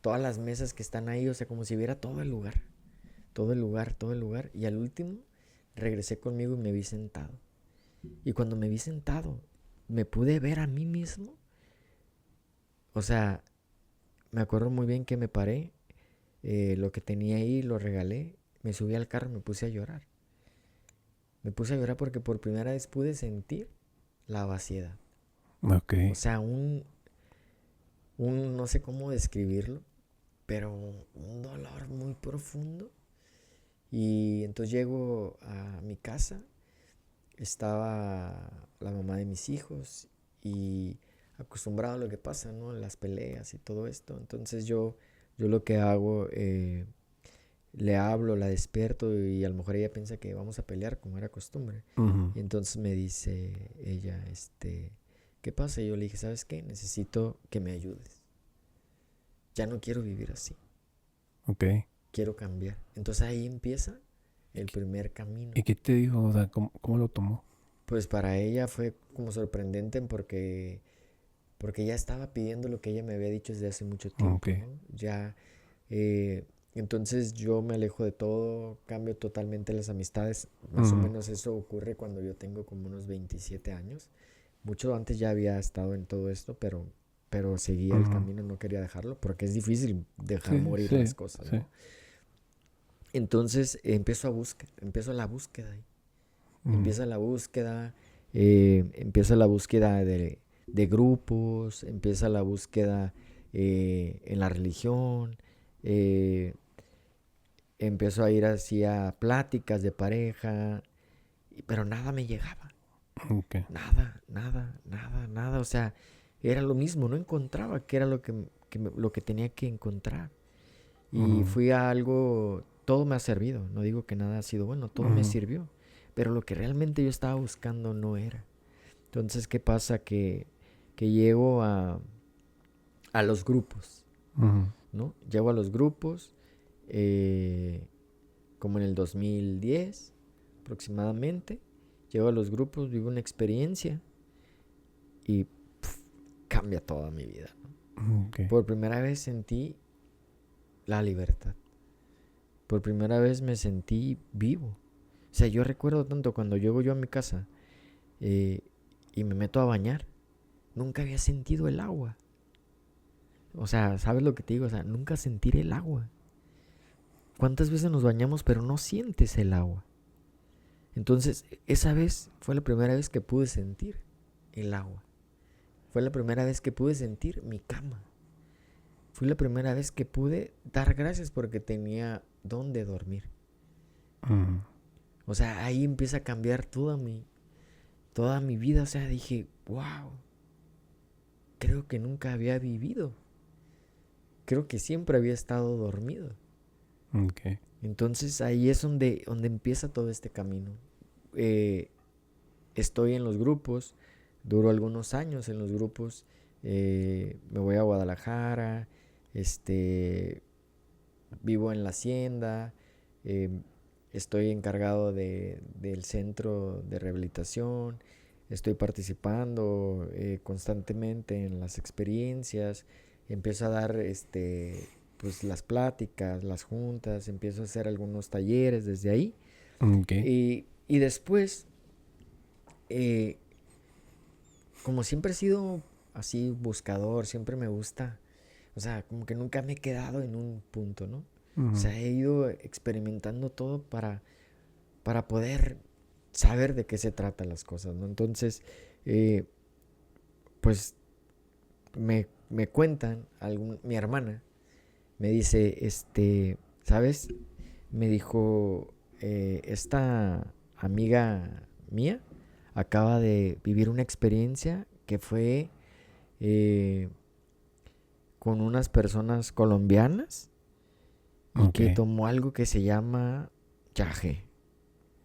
las mesas que están ahí, o sea, como si viera todo el lugar, todo el lugar, todo el lugar. Y al último regresé conmigo y me vi sentado. Y cuando me vi sentado, me pude ver a mí mismo. O sea, me acuerdo muy bien que me paré, lo que tenía ahí lo regalé, me subí al carro y me puse a llorar. Me puse a llorar porque por primera vez pude sentir la vaciedad. ok. O sea, no sé cómo describirlo, pero un dolor muy profundo. Y entonces llego a mi casa, estaba la mamá de mis hijos y acostumbrado a lo que pasa, ¿no? Las peleas y todo esto. Entonces yo lo que hago, le hablo, la despierto y a lo mejor ella piensa que vamos a pelear como era costumbre. Ujú, Y entonces me dice ella, ¿qué pasa? Y yo le dije, ¿sabes qué? Necesito que me ayudes. Ya no quiero vivir así. ok. Quiero cambiar. Entonces ahí empieza el primer camino. ¿Y qué te dijo? O sea, ¿cómo lo tomó? Pues para ella fue como sorprendente porque ya estaba pidiendo lo que ella me había dicho desde hace mucho Ok. tiempo, ¿no? Ya, eh, entonces yo me alejo de todo, cambio totalmente las amistades. Más o Ujú, menos eso ocurre cuando yo tengo como unos 27 años. Mucho antes ya había estado en todo esto, pero seguía el ujú. camino, no quería dejarlo, porque es difícil dejar Sí, morir las sí, cosas, sí. ¿no? Entonces empiezo la búsqueda ahí. Ujú, Empieza la búsqueda, empieza la búsqueda de grupos, empieza la búsqueda en la religión, eh, empiezo a ir así a pláticas de pareja, pero nada me llegaba, ok. nada, o sea, era lo mismo, no encontraba qué era lo que tenía que encontrar. Y Ujú, fui a algo, todo me ha servido, no digo que nada ha sido bueno, todo me ujú, sirvió, pero lo que realmente yo estaba buscando no era. Entonces, ¿qué pasa? Que llego a los grupos, ujú, ¿no? Llego a los grupos, eh, como en el 2010 aproximadamente, llego a los grupos, vivo una experiencia y cambia toda mi vida, ¿no? ok. Por primera vez sentí la libertad. Por primera vez me sentí vivo. O sea, yo recuerdo tanto cuando llego yo a mi casa eh, y me meto a bañar, nunca había sentido el agua. O sea, ¿sabes lo que te digo? O sea, nunca sentir el agua. ¿Cuántas veces nos bañamos pero no sientes el agua? Entonces, esa vez fue la primera vez que pude sentir el agua. Fue la primera vez que pude sentir mi cama. fue la primera vez que pude dar gracias porque tenía dónde dormir. Ujú. O sea, ahí empieza a cambiar toda mi vida. O sea, dije, wow, creo que nunca había vivido. Creo que siempre había estado dormido. Ok. Entonces ahí es donde empieza todo este camino. Eh, Estoy en los grupos, duro algunos años en los grupos, me voy a Guadalajara, este, vivo en la hacienda, eh, estoy encargado del centro de rehabilitación, estoy participando constantemente en las experiencias, empiezo a dar pues las pláticas, las juntas, empiezo a hacer algunos talleres desde ahí Ok. y después eh, como siempre he sido así buscador, siempre me gusta, o sea, como que nunca me he quedado en un punto, ¿no? O Ujú. sea, he ido experimentando todo para poder saber de qué se tratan las cosas, ¿no? Entonces, eh, pues me cuentan, mi hermana me dice, ¿sabes? Me dijo, esta amiga mía acaba de vivir una experiencia que fue eh, con unas personas colombianas y que Ok. tomó algo que se llama yaje.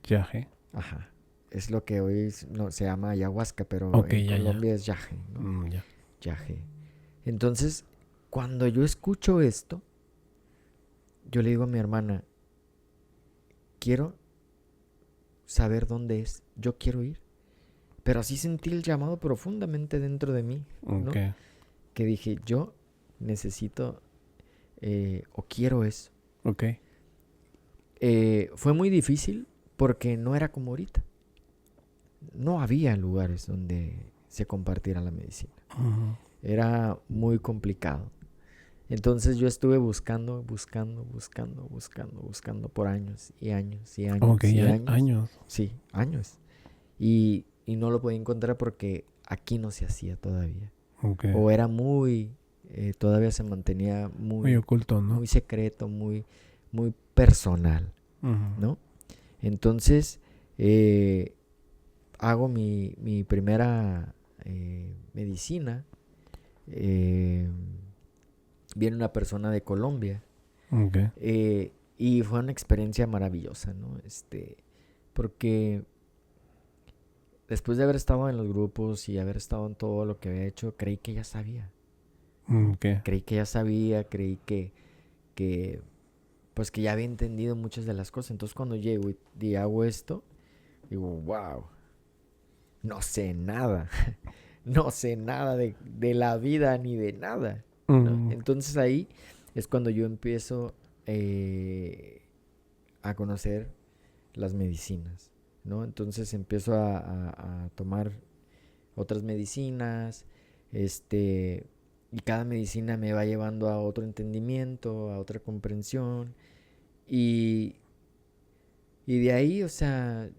Yaje. Ajá. Es lo que hoy no, se llama ayahuasca, pero Ok, en ya, ya. Colombia es yaje, ¿no? Ya. Yaje. Entonces, cuando yo escucho esto, yo le digo a mi hermana, quiero saber dónde es, yo quiero ir. Pero así sentí el llamado profundamente dentro de mí, Ok. ¿no? Que dije, yo necesito o quiero eso. Ok. Fue muy difícil porque no era como ahorita. No había lugares donde se compartiera la medicina. Ujú. Era muy complicado. Entonces yo estuve buscando por años y años y Ok, años y ya años. años. Sí, años. Y no lo podía encontrar porque aquí no se hacía todavía. Ok. O era todavía se mantenía Muy muy, oculto, ¿no? muy secreto, muy personal, Ujú. ¿no? Entonces, eh, hago mi primera medicina. eh, Viene una persona de Colombia Ok. y fue una experiencia maravillosa, ¿no? Porque después de haber estado en los grupos y haber estado en todo lo que había hecho, creí que ya sabía, ¿no? Ok. Creí que ya sabía, que pues que ya había entendido muchas de las cosas. Entonces cuando llego y hago esto, digo, wow, no sé nada, no sé nada de la vida ni de nada, ¿no? Ujú. Entonces ahí es cuando yo empiezo eh, a conocer las medicinas, ¿no? Entonces empiezo a tomar otras medicinas, y cada medicina me va llevando a otro entendimiento, a otra comprensión, y, y de ahí, o sea,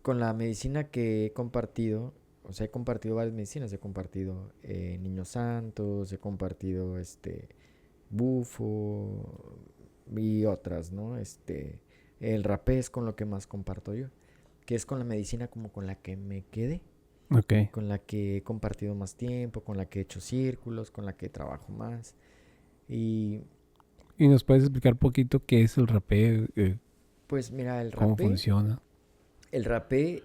con la medicina que he compartido, o sea, he compartido varias medicinas, he compartido Niños Santos, he compartido Bufo y otras, ¿no? El rapé es con lo que más comparto yo, que es con la medicina como con la que me quedé, Ok. con la que he compartido más tiempo, con la que he hecho círculos, con la que trabajo más. Y ¿Y nos puedes explicar un poquito qué es el rapé? pues mira, ¿Cómo funciona? el rapé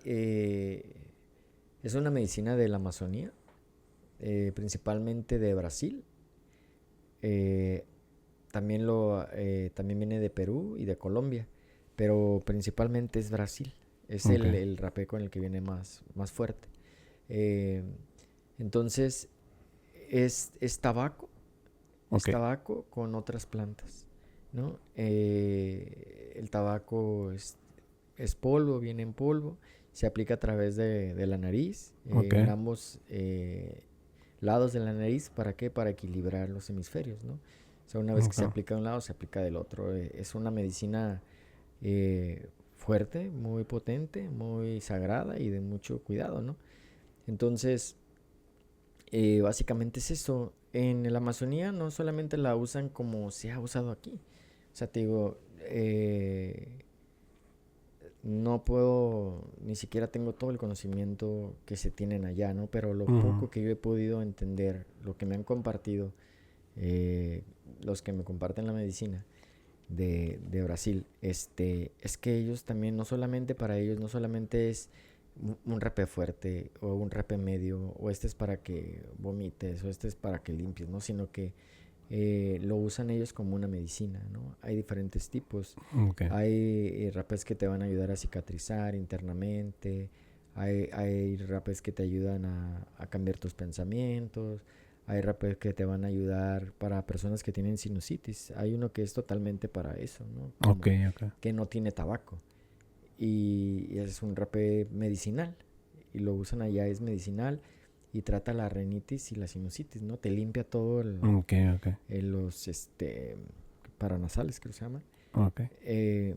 es una medicina de la Amazonía, principalmente de Brasil. Eh, también viene de Perú y de Colombia, pero principalmente es Brasil. Es Ok. el rapé con el que viene más fuerte. Eh, entonces, es tabaco, es Ok. tabaco con otras plantas, ¿no? El tabaco es polvo, viene en polvo, se aplica a través de la nariz, Ok. en ambos lados de la nariz. ¿Para qué? Para equilibrar los hemisferios, ¿no? O sea, una vez que se Ok. aplica de un lado, se aplica del otro. Es una medicina fuerte, muy potente, muy sagrada y de mucho cuidado, ¿no? Entonces, Básicamente es eso. En la Amazonía no solamente la usan como se ha usado aquí. O sea, te digo, no puedo, ni siquiera tengo todo el conocimiento que se tienen allá, ¿no? Pero lo Ujú. poco que yo he podido entender, lo que me han compartido, eh, los que me comparten la medicina de Brasil, es que ellos también, no solamente para ellos, no solamente es un rape fuerte o un rape medio, o este es para que vomites, o este es para que limpies, ¿no? Sino que lo usan ellos como una medicina, ¿no? Hay diferentes tipos. Ok. Hay rapes que te van a ayudar a cicatrizar internamente. Hay rapes que te ayudan a cambiar tus pensamientos. Hay rapes que te van a ayudar para personas que tienen sinusitis. Hay uno que es totalmente para eso, ¿no? Ok, Como ok. que no tiene tabaco. Y es un rape medicinal. Y lo usan allá, es medicinal. Y trata la rinitis y la sinusitis, ¿no? Te limpia todo Ok, ok. los paranasales, creo que se llaman. Ok. eh,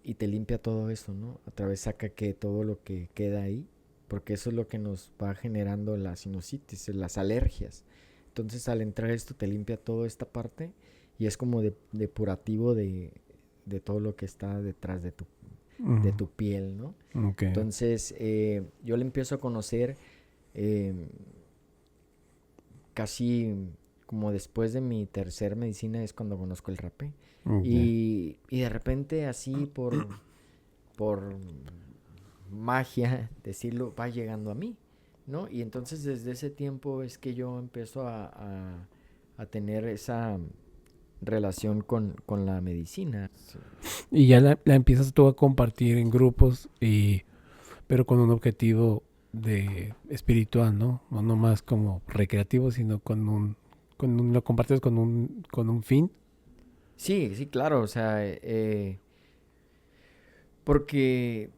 y te limpia todo eso, ¿no? A través saca que todo lo que queda ahí, porque eso es lo que nos va generando la sinusitis, las alergias. Entonces al entrar esto te limpia toda esta parte y es como depurativo de todo lo que está detrás de Ujú. tu piel, ¿no? Ok. Entonces yo le empiezo a conocer eh, casi como después de mi tercer medicina es cuando conozco el rapé. Ya. Y de repente así por magia, decirlo, va llegando a mí, ¿no? Y entonces desde ese tiempo es que yo empiezo a tener esa relación con la medicina. Sí. Y ya la empiezas tú a compartir en grupos y pero con un objetivo de espiritual, ¿no? No más como recreativo, sino lo compartes con un fin. Sí, sí, claro, o sea, porque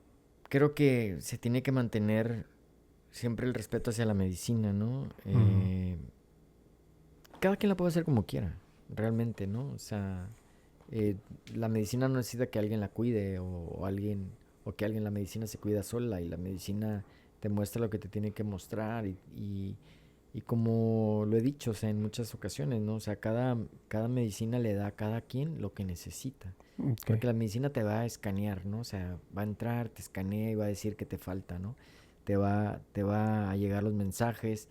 creo que se tiene que mantener siempre el respeto hacia la medicina, ¿no? Ujú. Cada quien la puede hacer como quiera, realmente, ¿no? O sea, eh, la medicina no necesita que alguien la cuide o alguien o que alguien la medicina se cuida sola y la medicina te muestra lo que te tiene que mostrar y como lo he dicho, o sea, en muchas ocasiones, ¿no? O sea, cada medicina le da a cada quien lo que necesita. Ok. Porque la medicina te va a escanear, ¿no? O sea, va a entrar, te escanea y va a decir que te falta, ¿no? Te va a llegar los mensajes.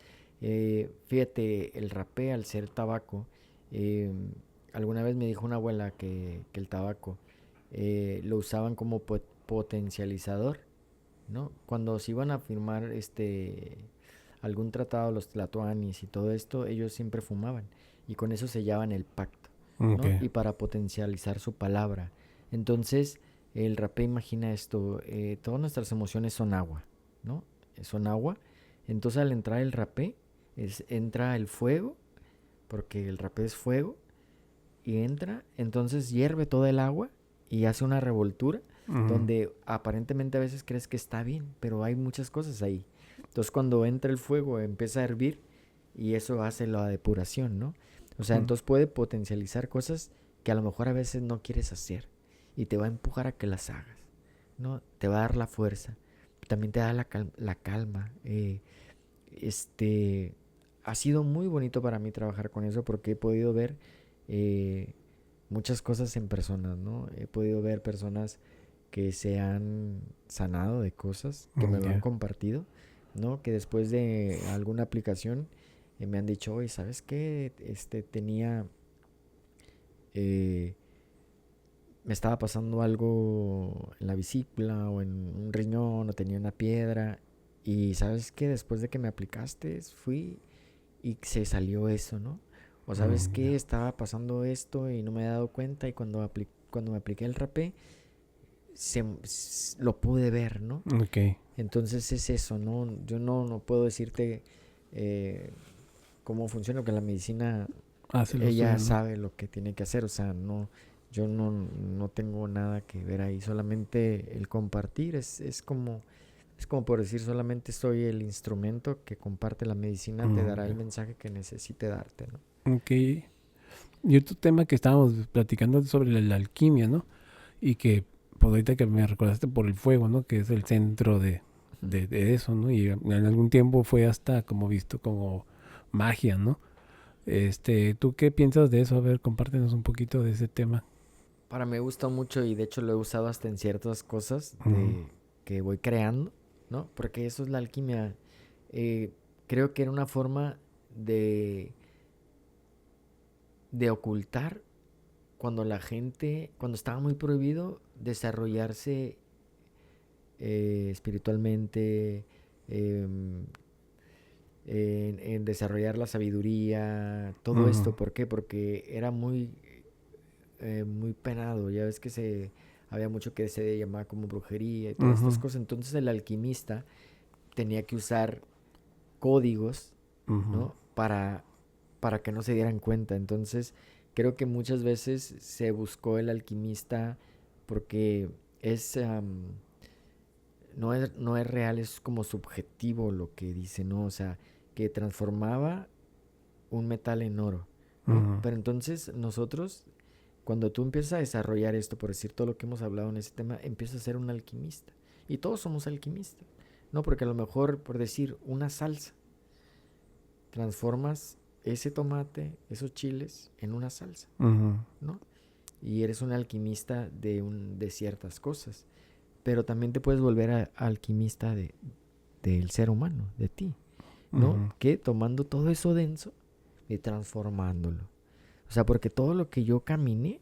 Fíjate, el rapé al ser tabaco, eh, alguna vez me dijo una abuela que el tabaco lo usaban como potencializador, ¿no? Cuando se iban a firmar algún tratado, los tlatoanis y todo esto, ellos siempre fumaban y con eso sellaban el pacto, Ok. ¿no? Y para potencializar su palabra. Entonces, el rapé imagina esto, todas nuestras emociones son agua, ¿no? Son agua. Entonces, al entrar el rapé, entra el fuego, porque el rapé es fuego, y entra, entonces hierve toda el agua y hace una revoltura Ujú. donde aparentemente a veces crees que está bien, pero hay muchas cosas ahí. Entonces cuando entra el fuego empieza a hervir y eso hace la depuración, ¿no? O sea, Ujú. entonces puede potencializar cosas que a lo mejor a veces no quieres hacer y te va a empujar a que las hagas, ¿no? Te va a dar la fuerza, también te da la calma. Este, ha sido muy bonito para mí trabajar con eso porque he podido ver eh, muchas cosas en personas, ¿no? He podido ver personas que se han sanado de cosas, que me lo han Ya. compartido, ¿no? Que después de alguna aplicación me han dicho, oye, ¿sabes qué? Tenía, eh, me estaba pasando algo en la vesícula o en un riñón o tenía una piedra y ¿sabes qué? Después de que me aplicaste, fui y se salió eso, ¿no? O sabes qué, Ya. estaba pasando esto y no me he dado cuenta y cuando me apliqué el rapé, lo pude ver, ¿no? Ok. Entonces es eso, ¿no? Yo no puedo decirte eh, cómo funciona, porque la medicina, Hace lo ella suyo, ¿no? sabe lo que tiene que hacer, o sea, no, yo no tengo nada que ver ahí, solamente el compartir es como por decir, solamente soy el instrumento que comparte la medicina, te dará el Ya. mensaje que necesite darte, ¿no? Ok. Y otro tema que estábamos platicando sobre la alquimia, ¿no? Y que, pues ahorita que me recordaste por el fuego, ¿no? Que es el centro de eso, ¿no? Y en algún tiempo fue hasta como visto como magia, ¿no? ¿Tú qué piensas de eso? A ver, compártenos un poquito de ese tema. Para mí me gusta mucho y de hecho lo he usado hasta en ciertas cosas Ujú, de que voy creando, ¿no? Porque eso es la alquimia. Eh, Creo que era una forma de, de ocultar cuando la gente, cuando estaba muy prohibido desarrollarse espiritualmente, em, en desarrollar la sabiduría, todo ujú, esto. ¿Por qué? Porque era muy penado. Ya ves que había mucho que se llamaba como brujería y todas estas ujú, cosas. Entonces el alquimista tenía que usar códigos, ujú, ¿no? Para que no se dieran cuenta. Entonces creo que muchas veces se buscó el alquimista porque es... no es real, es como subjetivo lo que dice, ¿no? O sea, que transformaba un metal en oro, ¿no? ujú, Pero entonces nosotros, cuando tú empiezas a desarrollar esto, por decir todo lo que hemos hablado en ese tema, empiezas a ser un alquimista. Y todos somos alquimistas, ¿no? Porque a lo mejor, por decir, una salsa, transformas ese tomate, esos chiles, en una salsa, ujú, ¿no? Y eres un alquimista de ciertas cosas. Pero también te puedes volver alquimista del ser humano, de ti, ¿no? ujú, Que tomando todo eso denso y transformándolo. O sea, porque todo lo que yo caminé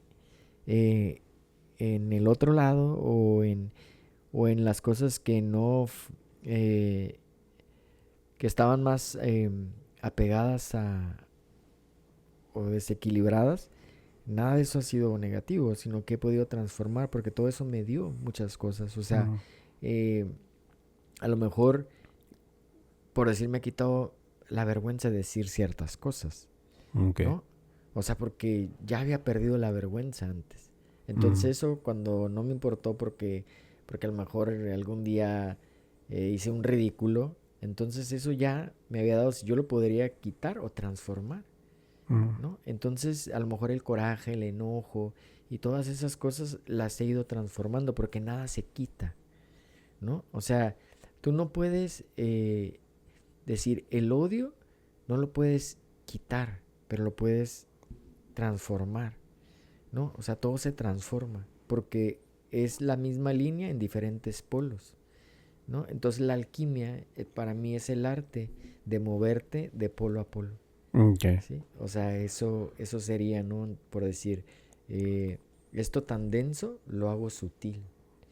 eh, en el otro lado o en las cosas que no, que estaban más apegadas o desequilibradas, nada de eso ha sido negativo, sino que he podido transformar porque todo eso me dio muchas cosas. O sea, ujú. eh, a lo mejor, por decir, me he quitado la vergüenza de decir ciertas cosas, Ok. ¿no? O sea, porque ya había perdido la vergüenza antes. Ujú, Entonces eso cuando no me importó porque a lo mejor algún día hice un ridículo, entonces eso ya me había dado si yo lo podría quitar o transformar, ujú, ¿no? Entonces a lo mejor el coraje, el enojo y todas esas cosas las he ido transformando porque nada se quita, ¿no? O sea, tú no puedes decir el odio, no lo puedes quitar, pero lo puedes transformar, ¿no? O sea, todo se transforma porque es la misma línea en diferentes polos, ¿no? Entonces la alquimia para mí es el arte de moverte de polo a polo, ok, ¿sí? O sea, eso sería, ¿no? Por decir, eh, esto tan denso lo hago sutil,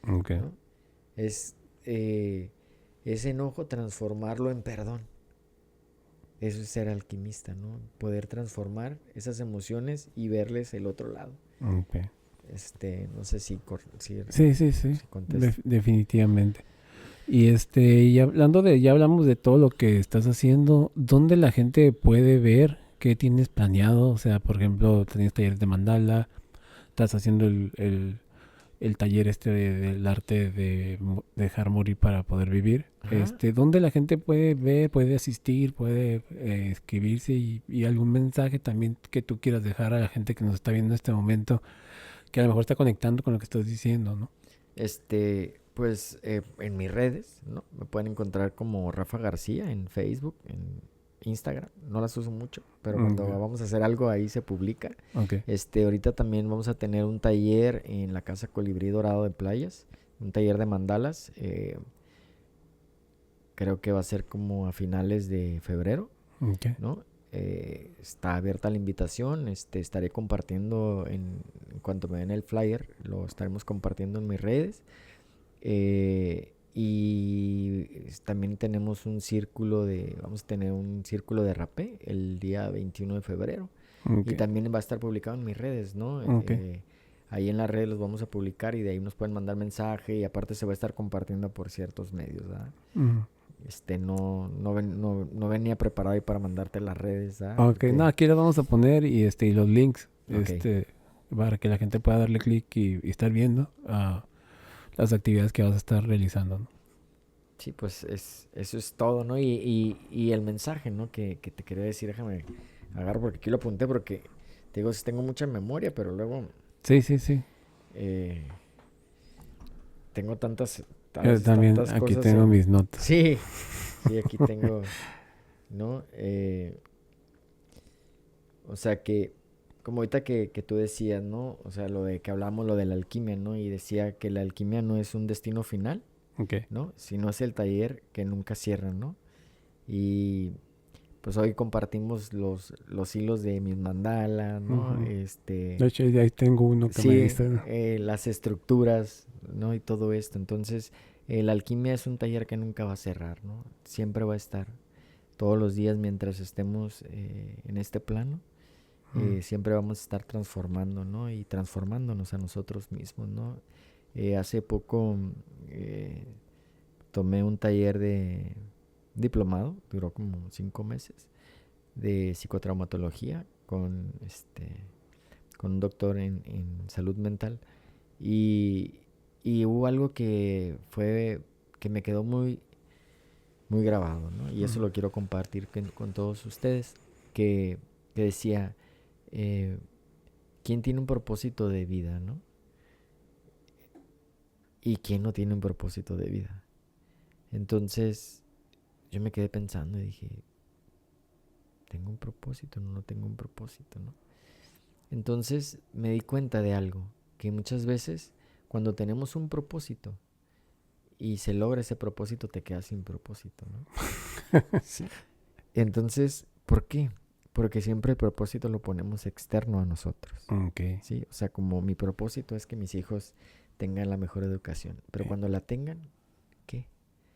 ok. ¿no? Es ese enojo transformarlo en perdón. Eso es ser alquimista, ¿no? Poder transformar esas emociones y verles el otro lado. Ok. No sé si, Sí, sí, sí. si contesto. Definitivamente. Y hablando ya hablamos de todo lo que estás haciendo. ¿Dónde la gente puede ver qué tienes planeado? O sea, por ejemplo, tienes talleres de mandala, estás haciendo el taller del arte de dejar morir para poder vivir. Ajá. ¿Dónde la gente puede ver, puede asistir, puede escribirse y algún mensaje también que tú quieras dejar a la gente que nos está viendo en este momento, que a lo mejor está conectando con lo que estás diciendo, ¿no? Pues en mis redes, ¿no? Me pueden encontrar como Rafa García en Facebook, en Instagram. No las uso mucho, pero cuando Ok, vamos a hacer algo ahí se publica. ok, Ahorita también vamos a tener un taller en la Casa Colibrí Dorado de Playas, un taller de mandalas. Creo que va a ser como a finales de febrero, ok. ¿no? Está abierta la invitación, estaré compartiendo en cuanto me den el flyer, lo estaremos compartiendo en mis redes. Y también vamos a tener un círculo de rapé el día 21 de febrero. Ok, Y también va a estar publicado en mis redes, ¿no? ok. Ahí en las redes los vamos a publicar y de ahí nos pueden mandar mensaje y aparte se va a estar compartiendo por ciertos medios, ¿verdad? Mm. No venía preparado ahí para mandarte las redes, ¿verdad? Ok, no, Porque, aquí lo vamos a poner y los links, ok, para que la gente pueda darle clic y estar viendo las actividades que vas a estar realizando, ¿no? sí, pues eso es todo, ¿no? Y el mensaje, ¿no? Que te quería decir, déjame agarro porque aquí lo apunté porque te digo, sí tengo mucha memoria, pero luego Sí, sí, sí. eh, tengo a Yo veces también tantas aquí cosas tengo en... mis notas. Sí, sí, aquí tengo, ¿no? O sea que, como ahorita que tú decías, ¿no? O sea, lo de que hablamos, lo de la alquimia, ¿no? Y decía que la alquimia no es un destino final, Ok. ¿no? Sino es el taller que nunca cierra, ¿no? Y pues hoy compartimos los hilos de mis mandalas, ¿no? Ujú. De hecho, ahí tengo uno que me Sí, diste, ¿no? las estructuras, ¿no? Y todo esto. Entonces, la alquimia es un taller que nunca va a cerrar, ¿no? Siempre va a estar. Todos los días mientras estemos en este plano, Mm. siempre vamos a estar transformando, ¿no? Y transformándonos a nosotros mismos, ¿no? Hace poco eh, tomé un taller de diplomado, duró como 5 meses, de psicotraumatología con un doctor en salud mental. Y, y hubo algo que me quedó muy grabado, ¿no? Y eso Mm. lo quiero compartir con todos ustedes, que decía, eh, ¿quién tiene un propósito de vida, no? ¿Y quién no tiene un propósito de vida? Entonces yo me quedé pensando y dije, ¿tengo un propósito? No, no tengo un propósito, ¿no? Entonces me di cuenta de algo, que muchas veces cuando tenemos un propósito y se logra ese propósito, te quedas sin propósito, ¿no? Sí. Entonces, ¿por qué? Porque siempre el propósito lo ponemos externo a nosotros, Ok. ¿sí? O sea, como mi propósito es que mis hijos tengan la mejor educación, pero cuando la tengan, ¿qué?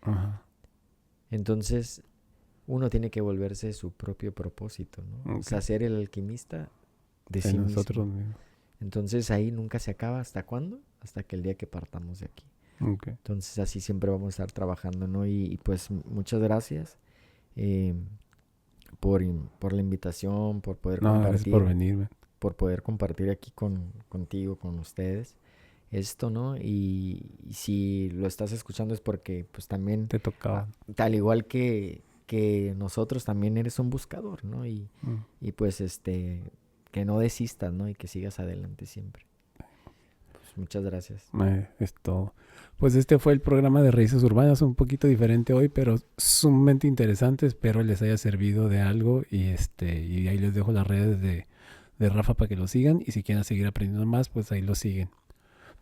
Ajá. Entonces, uno tiene que volverse su propio propósito, ¿no? O Ok. sea, ser el alquimista de De sí mismo. nosotros mismos. Entonces ahí nunca se acaba. ¿Hasta cuándo? Hasta que el día que partamos de aquí. Ok. Entonces así siempre vamos a estar trabajando, ¿no? Y pues muchas gracias eh, por la invitación, No, gracias por venir, man. por poder compartir aquí contigo, con ustedes, esto, ¿no? Y si lo estás escuchando es porque pues también, Te tocaba. tal igual que nosotros, también eres un buscador, ¿no? Mm. Y pues que no desistas, ¿no? Y que sigas adelante siempre. Pues muchas gracias. Es todo. Pues este fue el programa de Raíces Urbanas, un poquito diferente hoy, pero sumamente interesante. Espero les haya servido de algo y ahí les dejo las redes de Rafa para que lo sigan y si quieren seguir aprendiendo más, pues ahí lo siguen.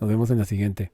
Nos vemos en la siguiente.